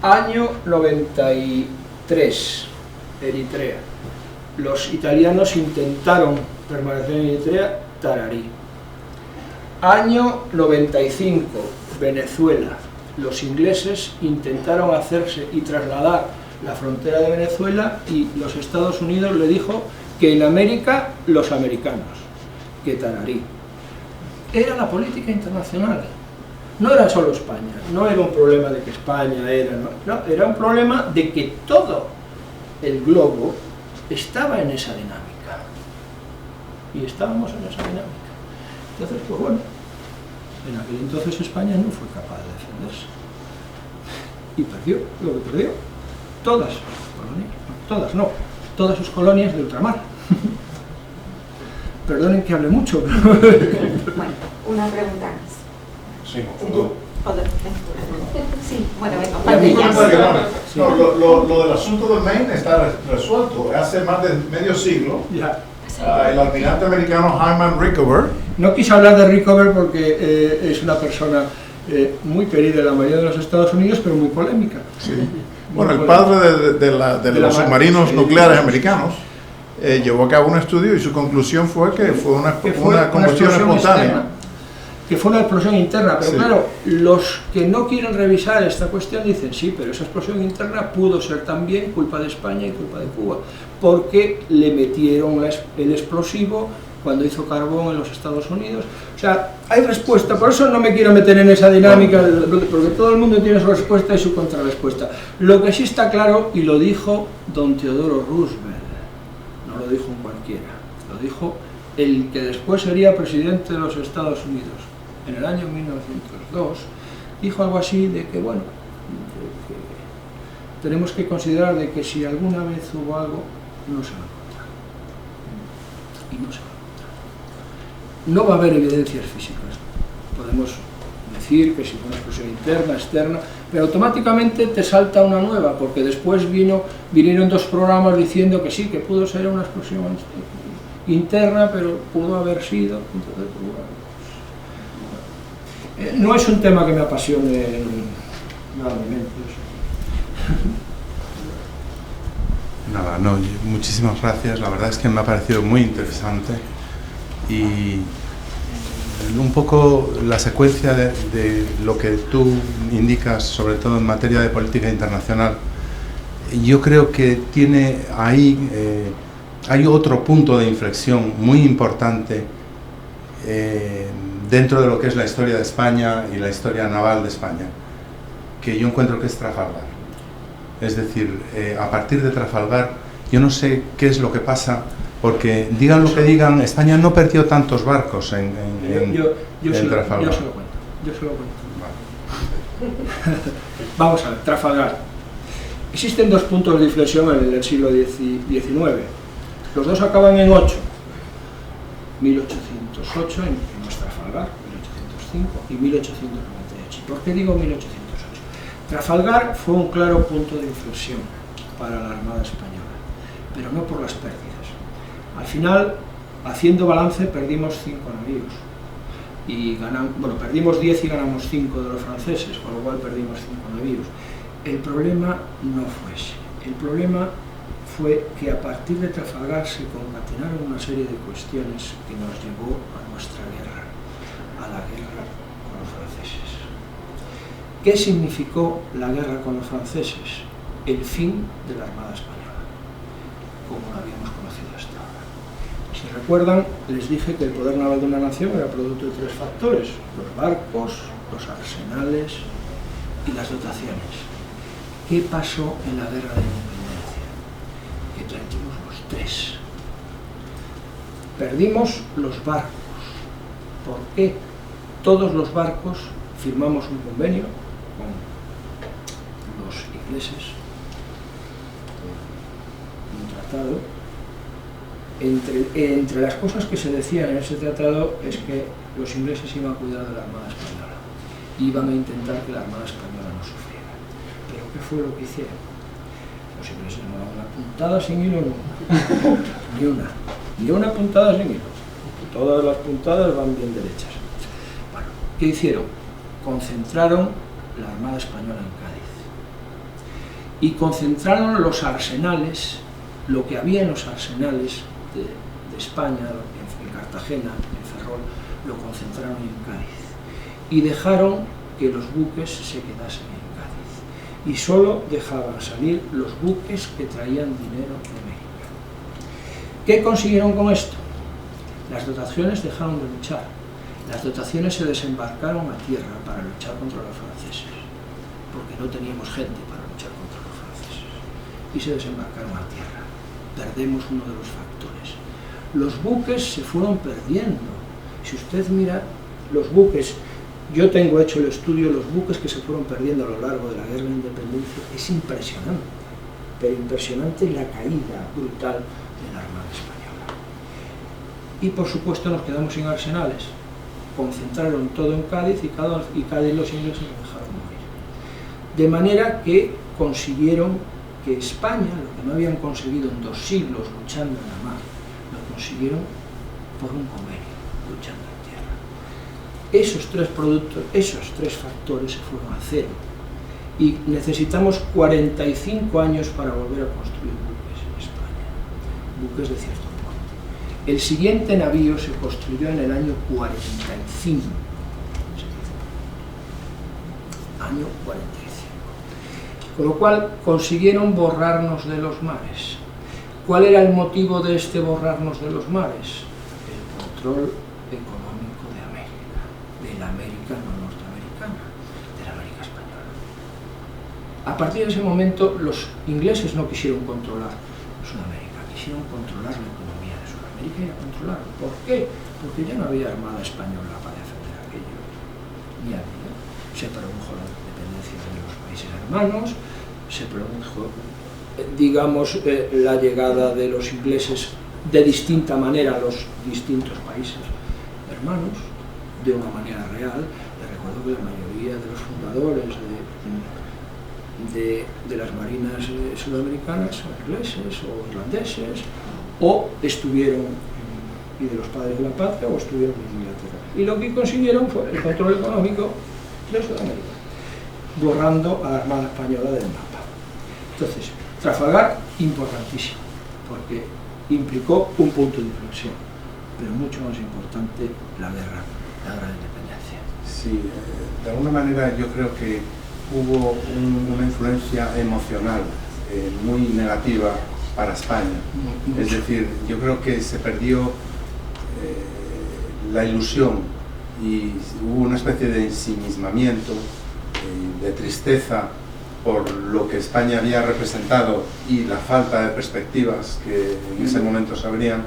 Año 93, Eritrea. Los italianos intentaron permanecer en Eritrea, tararí. Año 95, Venezuela. Los ingleses intentaron hacerse y trasladar la frontera de Venezuela y los Estados Unidos le dijo que en América los americanos, que tararí. Era la política internacional. No era solo España, no era un problema de que España era, no, era un problema de que todo el globo estaba en esa dinámica. Y estábamos en esa dinámica. Entonces, pues bueno, en aquel entonces España no fue capaz de defenderse. Y perdió lo que perdió. Todas sus colonias, todas sus colonias de ultramar. Perdonen que hable mucho, pero... Bueno, una pregunta más. Sí, sí, bueno, venga, Sí. No, lo del asunto del Maine está resuelto. Hace más de medio siglo, Ya. el almirante americano Hyman Rickover, No quise hablar de Rickover porque es una persona muy querida en la mayoría de los Estados Unidos, pero muy polémica. bueno, el padre de los submarinos nucleares americanos, llevó a cabo un estudio y su conclusión fue que fue una combustión espontánea. Externa, que fue una explosión interna, pero Sí. claro, los que no quieren revisar esta cuestión dicen sí, pero esa explosión interna pudo ser también culpa de España y culpa de Cuba, porque le metieron el explosivo cuando hizo carbón en los Estados Unidos. O sea, hay respuesta, por eso no me quiero meter en esa dinámica, porque todo el mundo tiene su respuesta y su contrarrespuesta. Lo que sí está claro, y lo dijo don Theodore Roosevelt, no lo dijo un cualquiera, lo dijo el que después sería presidente de los Estados Unidos, en el año 1902, dijo algo así de que, bueno, de que tenemos que considerar de que si alguna vez hubo algo, no se va a encontrar. Y no se va a encontrar. No va a haber evidencias físicas. Podemos decir que si fue una explosión interna, externa, pero automáticamente te salta una nueva, porque después vinieron 2 programas diciendo que sí, que pudo ser una explosión interna, pero pudo haber sido. Entonces, no es un tema que me apasione grandemente. Nada, no, muchísimas gracias. La verdad es que me ha parecido muy interesante y un poco la secuencia de lo que tú indicas, sobre todo en materia de política internacional. Yo creo que tiene ahí hay otro punto de inflexión muy importante dentro de lo que es la historia de España y la historia naval de España, que yo encuentro que es Trafalgar. Es decir, a partir de Trafalgar, yo no sé qué es lo que pasa, porque digan lo que digan, España no perdió tantos barcos en Trafalgar. Yo se lo cuento. Vale. Vamos a ver, Trafalgar. Existen 2 puntos de inflexión en el siglo XIX. Los 2 acaban en 8. 1808 en Trafalgar, 1805 y 1898. ¿Y por qué digo 1808? Trafalgar fue un claro punto de inflexión para la Armada Española, pero no por las pérdidas. Al final, haciendo balance, perdimos 5 navíos. Y perdimos 10 y ganamos 5 de los franceses, con lo cual perdimos 5 navíos. El problema no fue ese. El problema fue que a partir de Trafalgar se concatenaron una serie de cuestiones que nos llevó a nuestra guerra, a la guerra con los franceses. ¿Qué significó la guerra con los franceses? El fin de la Armada Española, como la habíamos conocido hasta ahora. Si recuerdan, les dije que el poder naval de una nación era producto de 3 factores: los barcos, los arsenales y las dotaciones. ¿Qué pasó en la guerra de independencia? Que perdimos los 3. Perdimos los barcos. ¿Por qué? Todos los barcos firmamos un convenio con los ingleses, un tratado. Entre las cosas que se decían en ese tratado es que los ingleses iban a cuidar de la Armada Española, iban a intentar que la Armada Española no sufriera. ¿Pero qué fue lo que hicieron? Los ingleses no daban una puntada sin hilo nunca, ni una puntada sin hilo. Todas las puntadas van bien derechas. Bueno, ¿qué hicieron? Concentraron la Armada Española en Cádiz y concentraron los arsenales, lo que había en los arsenales de España, en Cartagena, en Ferrol, lo concentraron en Cádiz y dejaron que los buques se quedasen en Cádiz y solo dejaban salir los buques que traían dinero de América. ¿Qué consiguieron con esto? Las dotaciones dejaron de luchar. Las dotaciones se desembarcaron a tierra para luchar contra los franceses, porque no teníamos gente para luchar contra los franceses, y se desembarcaron a tierra. Perdemos uno de los factores. Los buques se fueron perdiendo. Si usted mira los buques, yo tengo hecho el estudio, los buques que se fueron perdiendo a lo largo de la guerra de independencia, es impresionante, pero impresionante la caída brutal de la Armada Española. Y por supuesto nos quedamos sin arsenales. Concentraron todo en Cádiz y Cádiz los ingleses lo dejaron morir. De manera que consiguieron que España, lo que no habían conseguido en 2 siglos luchando en la mar, lo consiguieron por un convenio, luchando en tierra. Esos 3 productos, esos 3 factores se fueron a cero y necesitamos 45 años para volver a construir buques en España, buques de cierto porte. El siguiente navío se construyó en el año 45, año 45. Con lo cual consiguieron borrarnos de los mares. ¿Cuál era el motivo de este borrarnos de los mares? El control económico de América, de la América no norteamericana, de la América española. A partir de ese momento los ingleses no quisieron controlar Sudamérica, quisieron controlar la economía de Sudamérica y a controlarlo. ¿Por qué? Porque ya no había armada española para defender aquello, ni había. Se produjo la independencia de los países hermanos, se produjo, digamos, la llegada de los ingleses de distinta manera a los distintos países hermanos, de una manera real. Les recuerdo que la mayoría de los fundadores de las marinas sudamericanas son ingleses o irlandeses, o estuvieron, y de los padres de la patria, o estuvieron en Inglaterra. Y lo que consiguieron fue el control económico de Sudamérica, borrando a la Armada Española del mapa. Entonces, Trafalgar, importantísimo, porque implicó un punto de inflexión, pero mucho más importante la guerra de independencia. Sí, de alguna manera yo creo que hubo una influencia emocional muy negativa para España. Mucho. Es decir, yo creo que se perdió la ilusión y hubo una especie de ensimismamiento, de tristeza por lo que España había representado y la falta de perspectivas que en ese momento se abrían,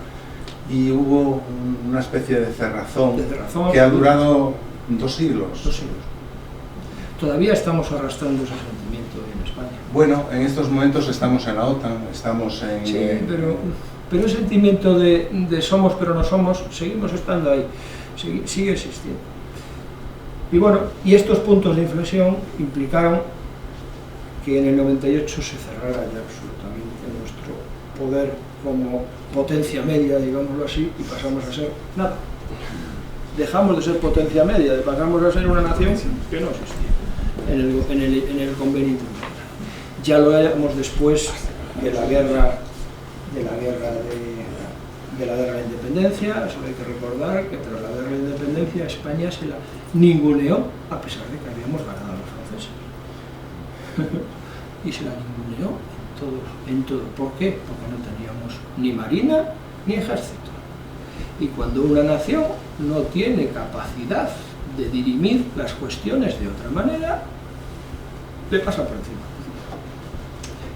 y hubo una especie de cerrazón que ha durado 2 siglos. 2 siglos. Todavía estamos arrastrando ese sentimiento en España. Bueno, en estos momentos estamos en la OTAN, estamos en... Sí, pero el sentimiento de somos pero no somos, seguimos estando ahí, sigue existiendo. Y bueno, y estos puntos de inflexión implicaron que en el 98 se cerrara ya absolutamente nuestro poder como potencia media, digámoslo así, y pasamos a ser nada. Dejamos de ser potencia media, pasamos a ser una nación que no existía en el convenio internacional. Ya lo éramos después de la guerra de la independencia. Eso hay que recordar que tras la guerra de la independencia España se la ninguneó, a pesar de que habíamos ganado a los franceses. Y se la ninguneó en todo. ¿Por qué? Porque no teníamos ni marina ni ejército. Y cuando una nación no tiene capacidad de dirimir las cuestiones de otra manera, le pasa por encima.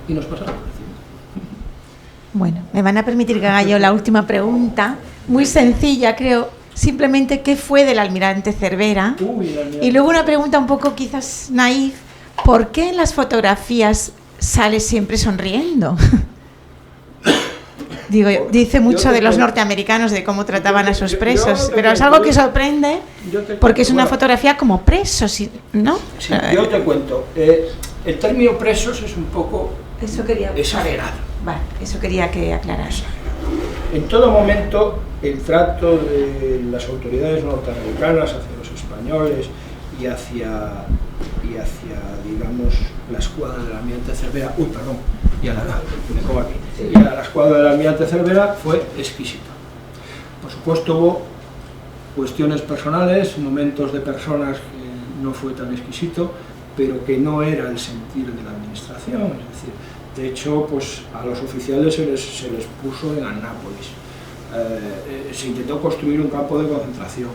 Y nos pasa por encima. Bueno, me van a permitir que haga yo la última pregunta, muy sencilla, creo. Simplemente, ¿qué fue del almirante Cervera? Y luego una pregunta un poco quizás naif. ¿Por qué en las fotografías sale siempre sonriendo? Digo, dice mucho de los norteamericanos de cómo trataban a sus presos, pero es algo que sorprende porque es una fotografía como presos, ¿no? Sí, yo te cuento. El término presos es un poco exagerado. Vale, eso quería que aclarase. En todo momento, el trato de las autoridades norteamericanas hacia los españoles y hacia digamos, la escuadra del almirante Cervera, y a la escuadra del almirante Cervera fue exquisito. Por supuesto hubo cuestiones personales, momentos de personas que no fue tan exquisito, pero que no era el sentir de la administración. Es decir, de hecho, pues a los oficiales se les puso en Annápolis. Se intentó construir un campo de concentración.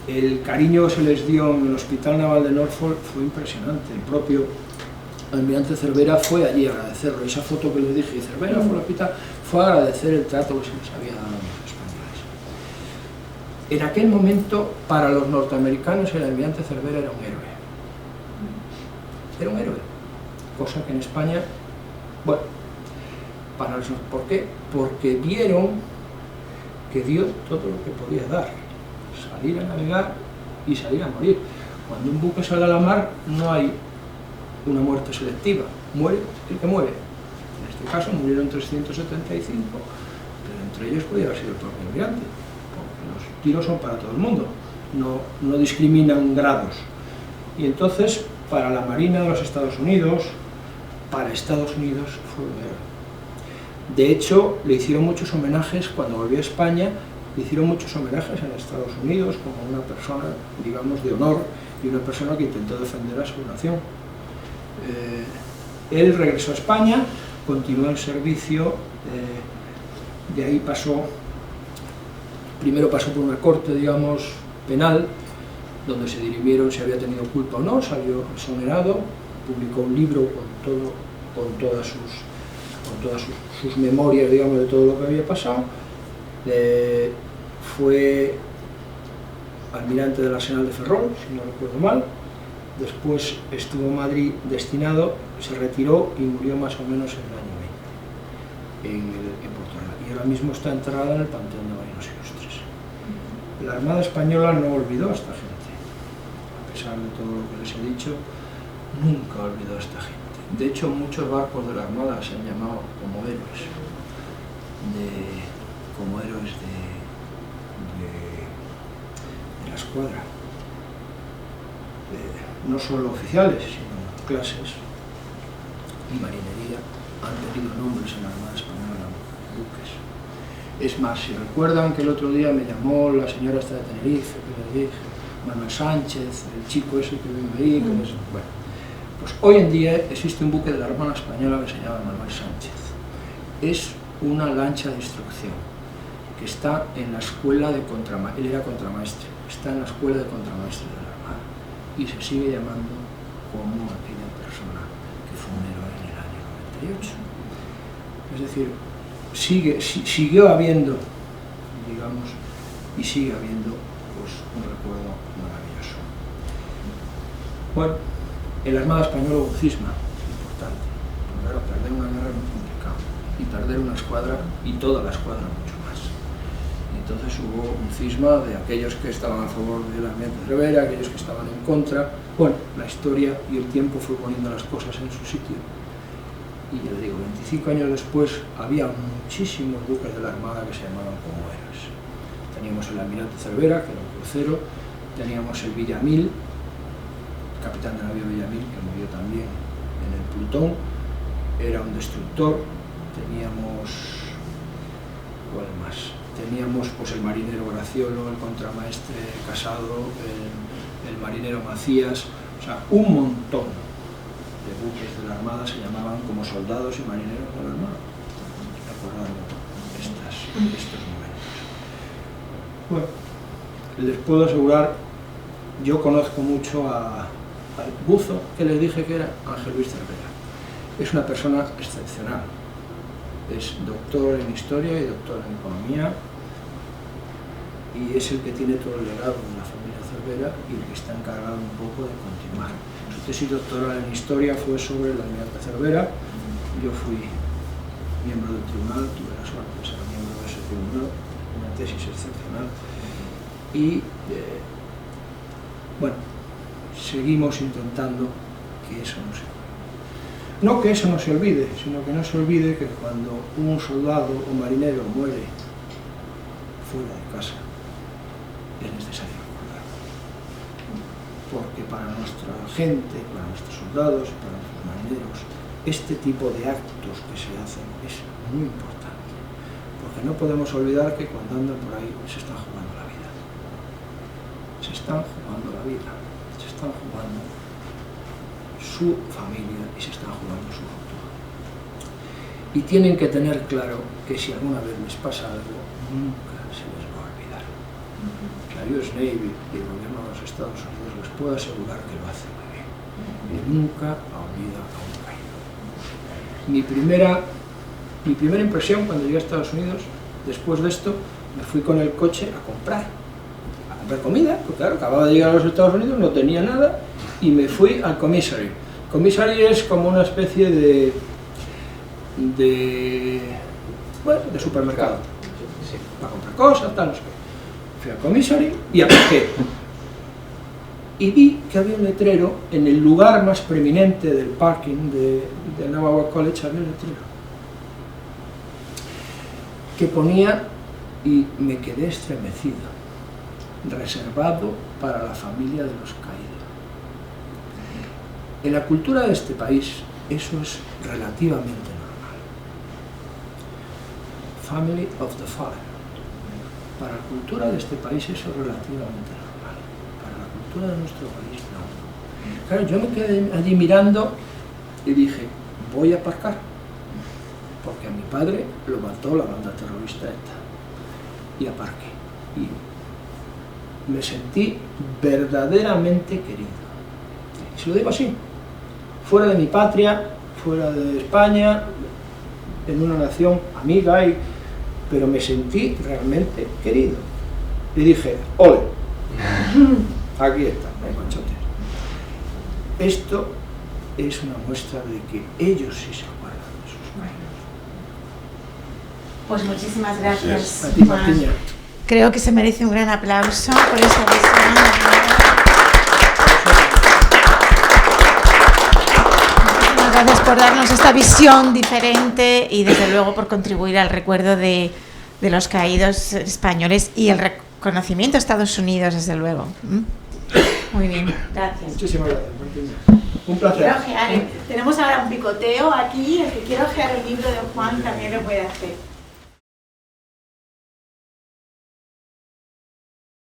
El cariño que se les dio en el Hospital Naval de Norfolk fue impresionante. El propio almirante Cervera fue allí a agradecerlo. Esa foto que les dije, Cervera fue al hospital, fue a agradecer el trato que se les había dado a los españoles. En aquel momento, para los norteamericanos, el almirante Cervera era un héroe. Era un héroe. Cosa que en España, bueno, ¿por qué? Porque vieron que dio todo lo que podía dar. Salir a navegar y salir a morir. Cuando un buque sale a la mar no hay una muerte selectiva, muere el que muere. En este caso murieron 375, pero entre ellos podía haber sido el propio almirante, porque los tiros son para todo el mundo, no discriminan grados. Y entonces, para la Marina de los Estados Unidos, para Estados Unidos fue un héroe. De hecho, le hicieron muchos homenajes cuando volvió a España. Le hicieron muchos homenajes en Estados Unidos como una persona, digamos, de honor y una persona que intentó defender a su nación. Él regresó a España, continuó el servicio, de ahí primero pasó por una corte, digamos, penal, donde se dirimieron si había tenido culpa o no, salió exonerado, publicó un libro con todas sus memorias, digamos, de todo lo que había pasado. Fue almirante del Arsenal de Ferrol, si no recuerdo mal. Después estuvo en Madrid destinado, se retiró y murió más o menos en el año 20 en Portugal. Y ahora mismo está enterrado en el Panteón de Marinos Ilustres. La Armada Española no olvidó a esta gente. A pesar de todo lo que les he dicho, nunca olvidó a esta gente. De hecho, muchos barcos de la Armada se han llamado como héroes de la escuadra. No solo oficiales, sino clases y marinería han tenido nombres en la Armada Española, buques. Es más, si recuerdan que el otro día me llamó la señora esta de Tenerife, que le dije, Manuel Sánchez, el chico ese que vive ahí, bueno, pues hoy en día existe un buque de la Armada Española que se llama Manuel Sánchez. Es una lancha de instrucción que está en la escuela de contramaestre, él era contramaestre, está en la escuela de contramaestre de la Armada y se sigue llamando como aquella persona que fue un héroe en el año 98. Es decir, siguió habiendo, digamos, y sigue habiendo pues, un recuerdo maravilloso. Bueno, en la Armada Española hubo un cisma importante, porque claro, perder una guerra es muy complicado, y perder perder una escuadra y toda la escuadra mucho más. Y entonces hubo un cisma de aquellos que estaban a favor del almirante Cervera, aquellos que estaban en contra. Bueno, la historia y el tiempo fue poniendo las cosas en su sitio. Y ya le digo, 25 años después había muchísimos buques de la Armada que se llamaban como Eras. Teníamos el almirante Cervera, que era un crucero, teníamos el Villamil, capitán de navío Villamil, que murió también en el Plutón, era un destructor. Teníamos, ¿cuál más? Teníamos pues el marinero Graciolo, el contramaestre Casado, el marinero Macías, o sea, un montón de buques de la Armada se llamaban como soldados y marineros de la Armada, recordando estos momentos. Bueno, les puedo asegurar, yo conozco mucho al buzo que les dije que era Ángel Luis Cervera. Es una persona excepcional, es doctor en Historia y doctor en Economía, y es el que tiene todo el legado de la familia Cervera y el que está encargado un poco de continuar. Su tesis doctoral en Historia fue sobre el almirante Cervera. Yo fui miembro del tribunal, tuve la suerte de ser miembro de ese tribunal, una tesis excepcional. Y bueno, seguimos intentando que eso no se olvide. No que eso no se olvide, sino que no se olvide que cuando un soldado o marinero muere fuera de casa, es necesario recordarlo. Porque para nuestra gente, para nuestros soldados, para nuestros marineros, este tipo de actos que se hacen es muy importante. Porque no podemos olvidar que cuando andan por ahí se están jugando la vida. Se están jugando la vida, se están jugando su familia y se están jugando su futuro. Y tienen que tener claro que si alguna vez les pasa algo, nunca se les va a olvidar. La US Navy y el gobierno de los Estados Unidos les puedo asegurar que lo hace muy bien. Y nunca olvida a un caído. Mi primera impresión cuando llegué a Estados Unidos, después de esto, me fui con el coche a comprar comida, porque claro, acababa de llegar a los Estados Unidos, no tenía nada, y me fui al commissary. Commissary es como una especie de supermercado, para comprar cosas, tal, no sé qué. Fui al commissary y aparqué. Y vi que había un letrero en el lugar más preeminente del parking de Naval College, había un letrero que ponía, y me quedé estremecido, reservado para la familia de los caídos. En la cultura de este país eso es relativamente normal. Family of the Fallen. Para la cultura de este país eso es relativamente normal. Para la cultura de nuestro país no. Claro, yo me quedé allí mirando y dije, voy a aparcar, porque a mi padre lo mató la banda terrorista ETA. Y aparqué. Y me sentí verdaderamente querido. Y se lo digo así, fuera de mi patria, fuera de España, en una nación amiga, pero me sentí realmente querido. Y dije, ole, aquí está, no hay manchotes. Esto es una muestra de que ellos sí se acuerdan de sus caídos. Pues muchísimas gracias. A ti, Martiña. Creo que se merece un gran aplauso por esa visión. Muchísimas gracias por darnos esta visión diferente y desde luego por contribuir al recuerdo de los caídos españoles y el reconocimiento a Estados Unidos, desde luego. Muy bien, gracias. Muchísimas gracias, Martiña. Un placer. Tenemos ahora un picoteo aquí, el que quiera ojear el libro de Juan también lo puede hacer.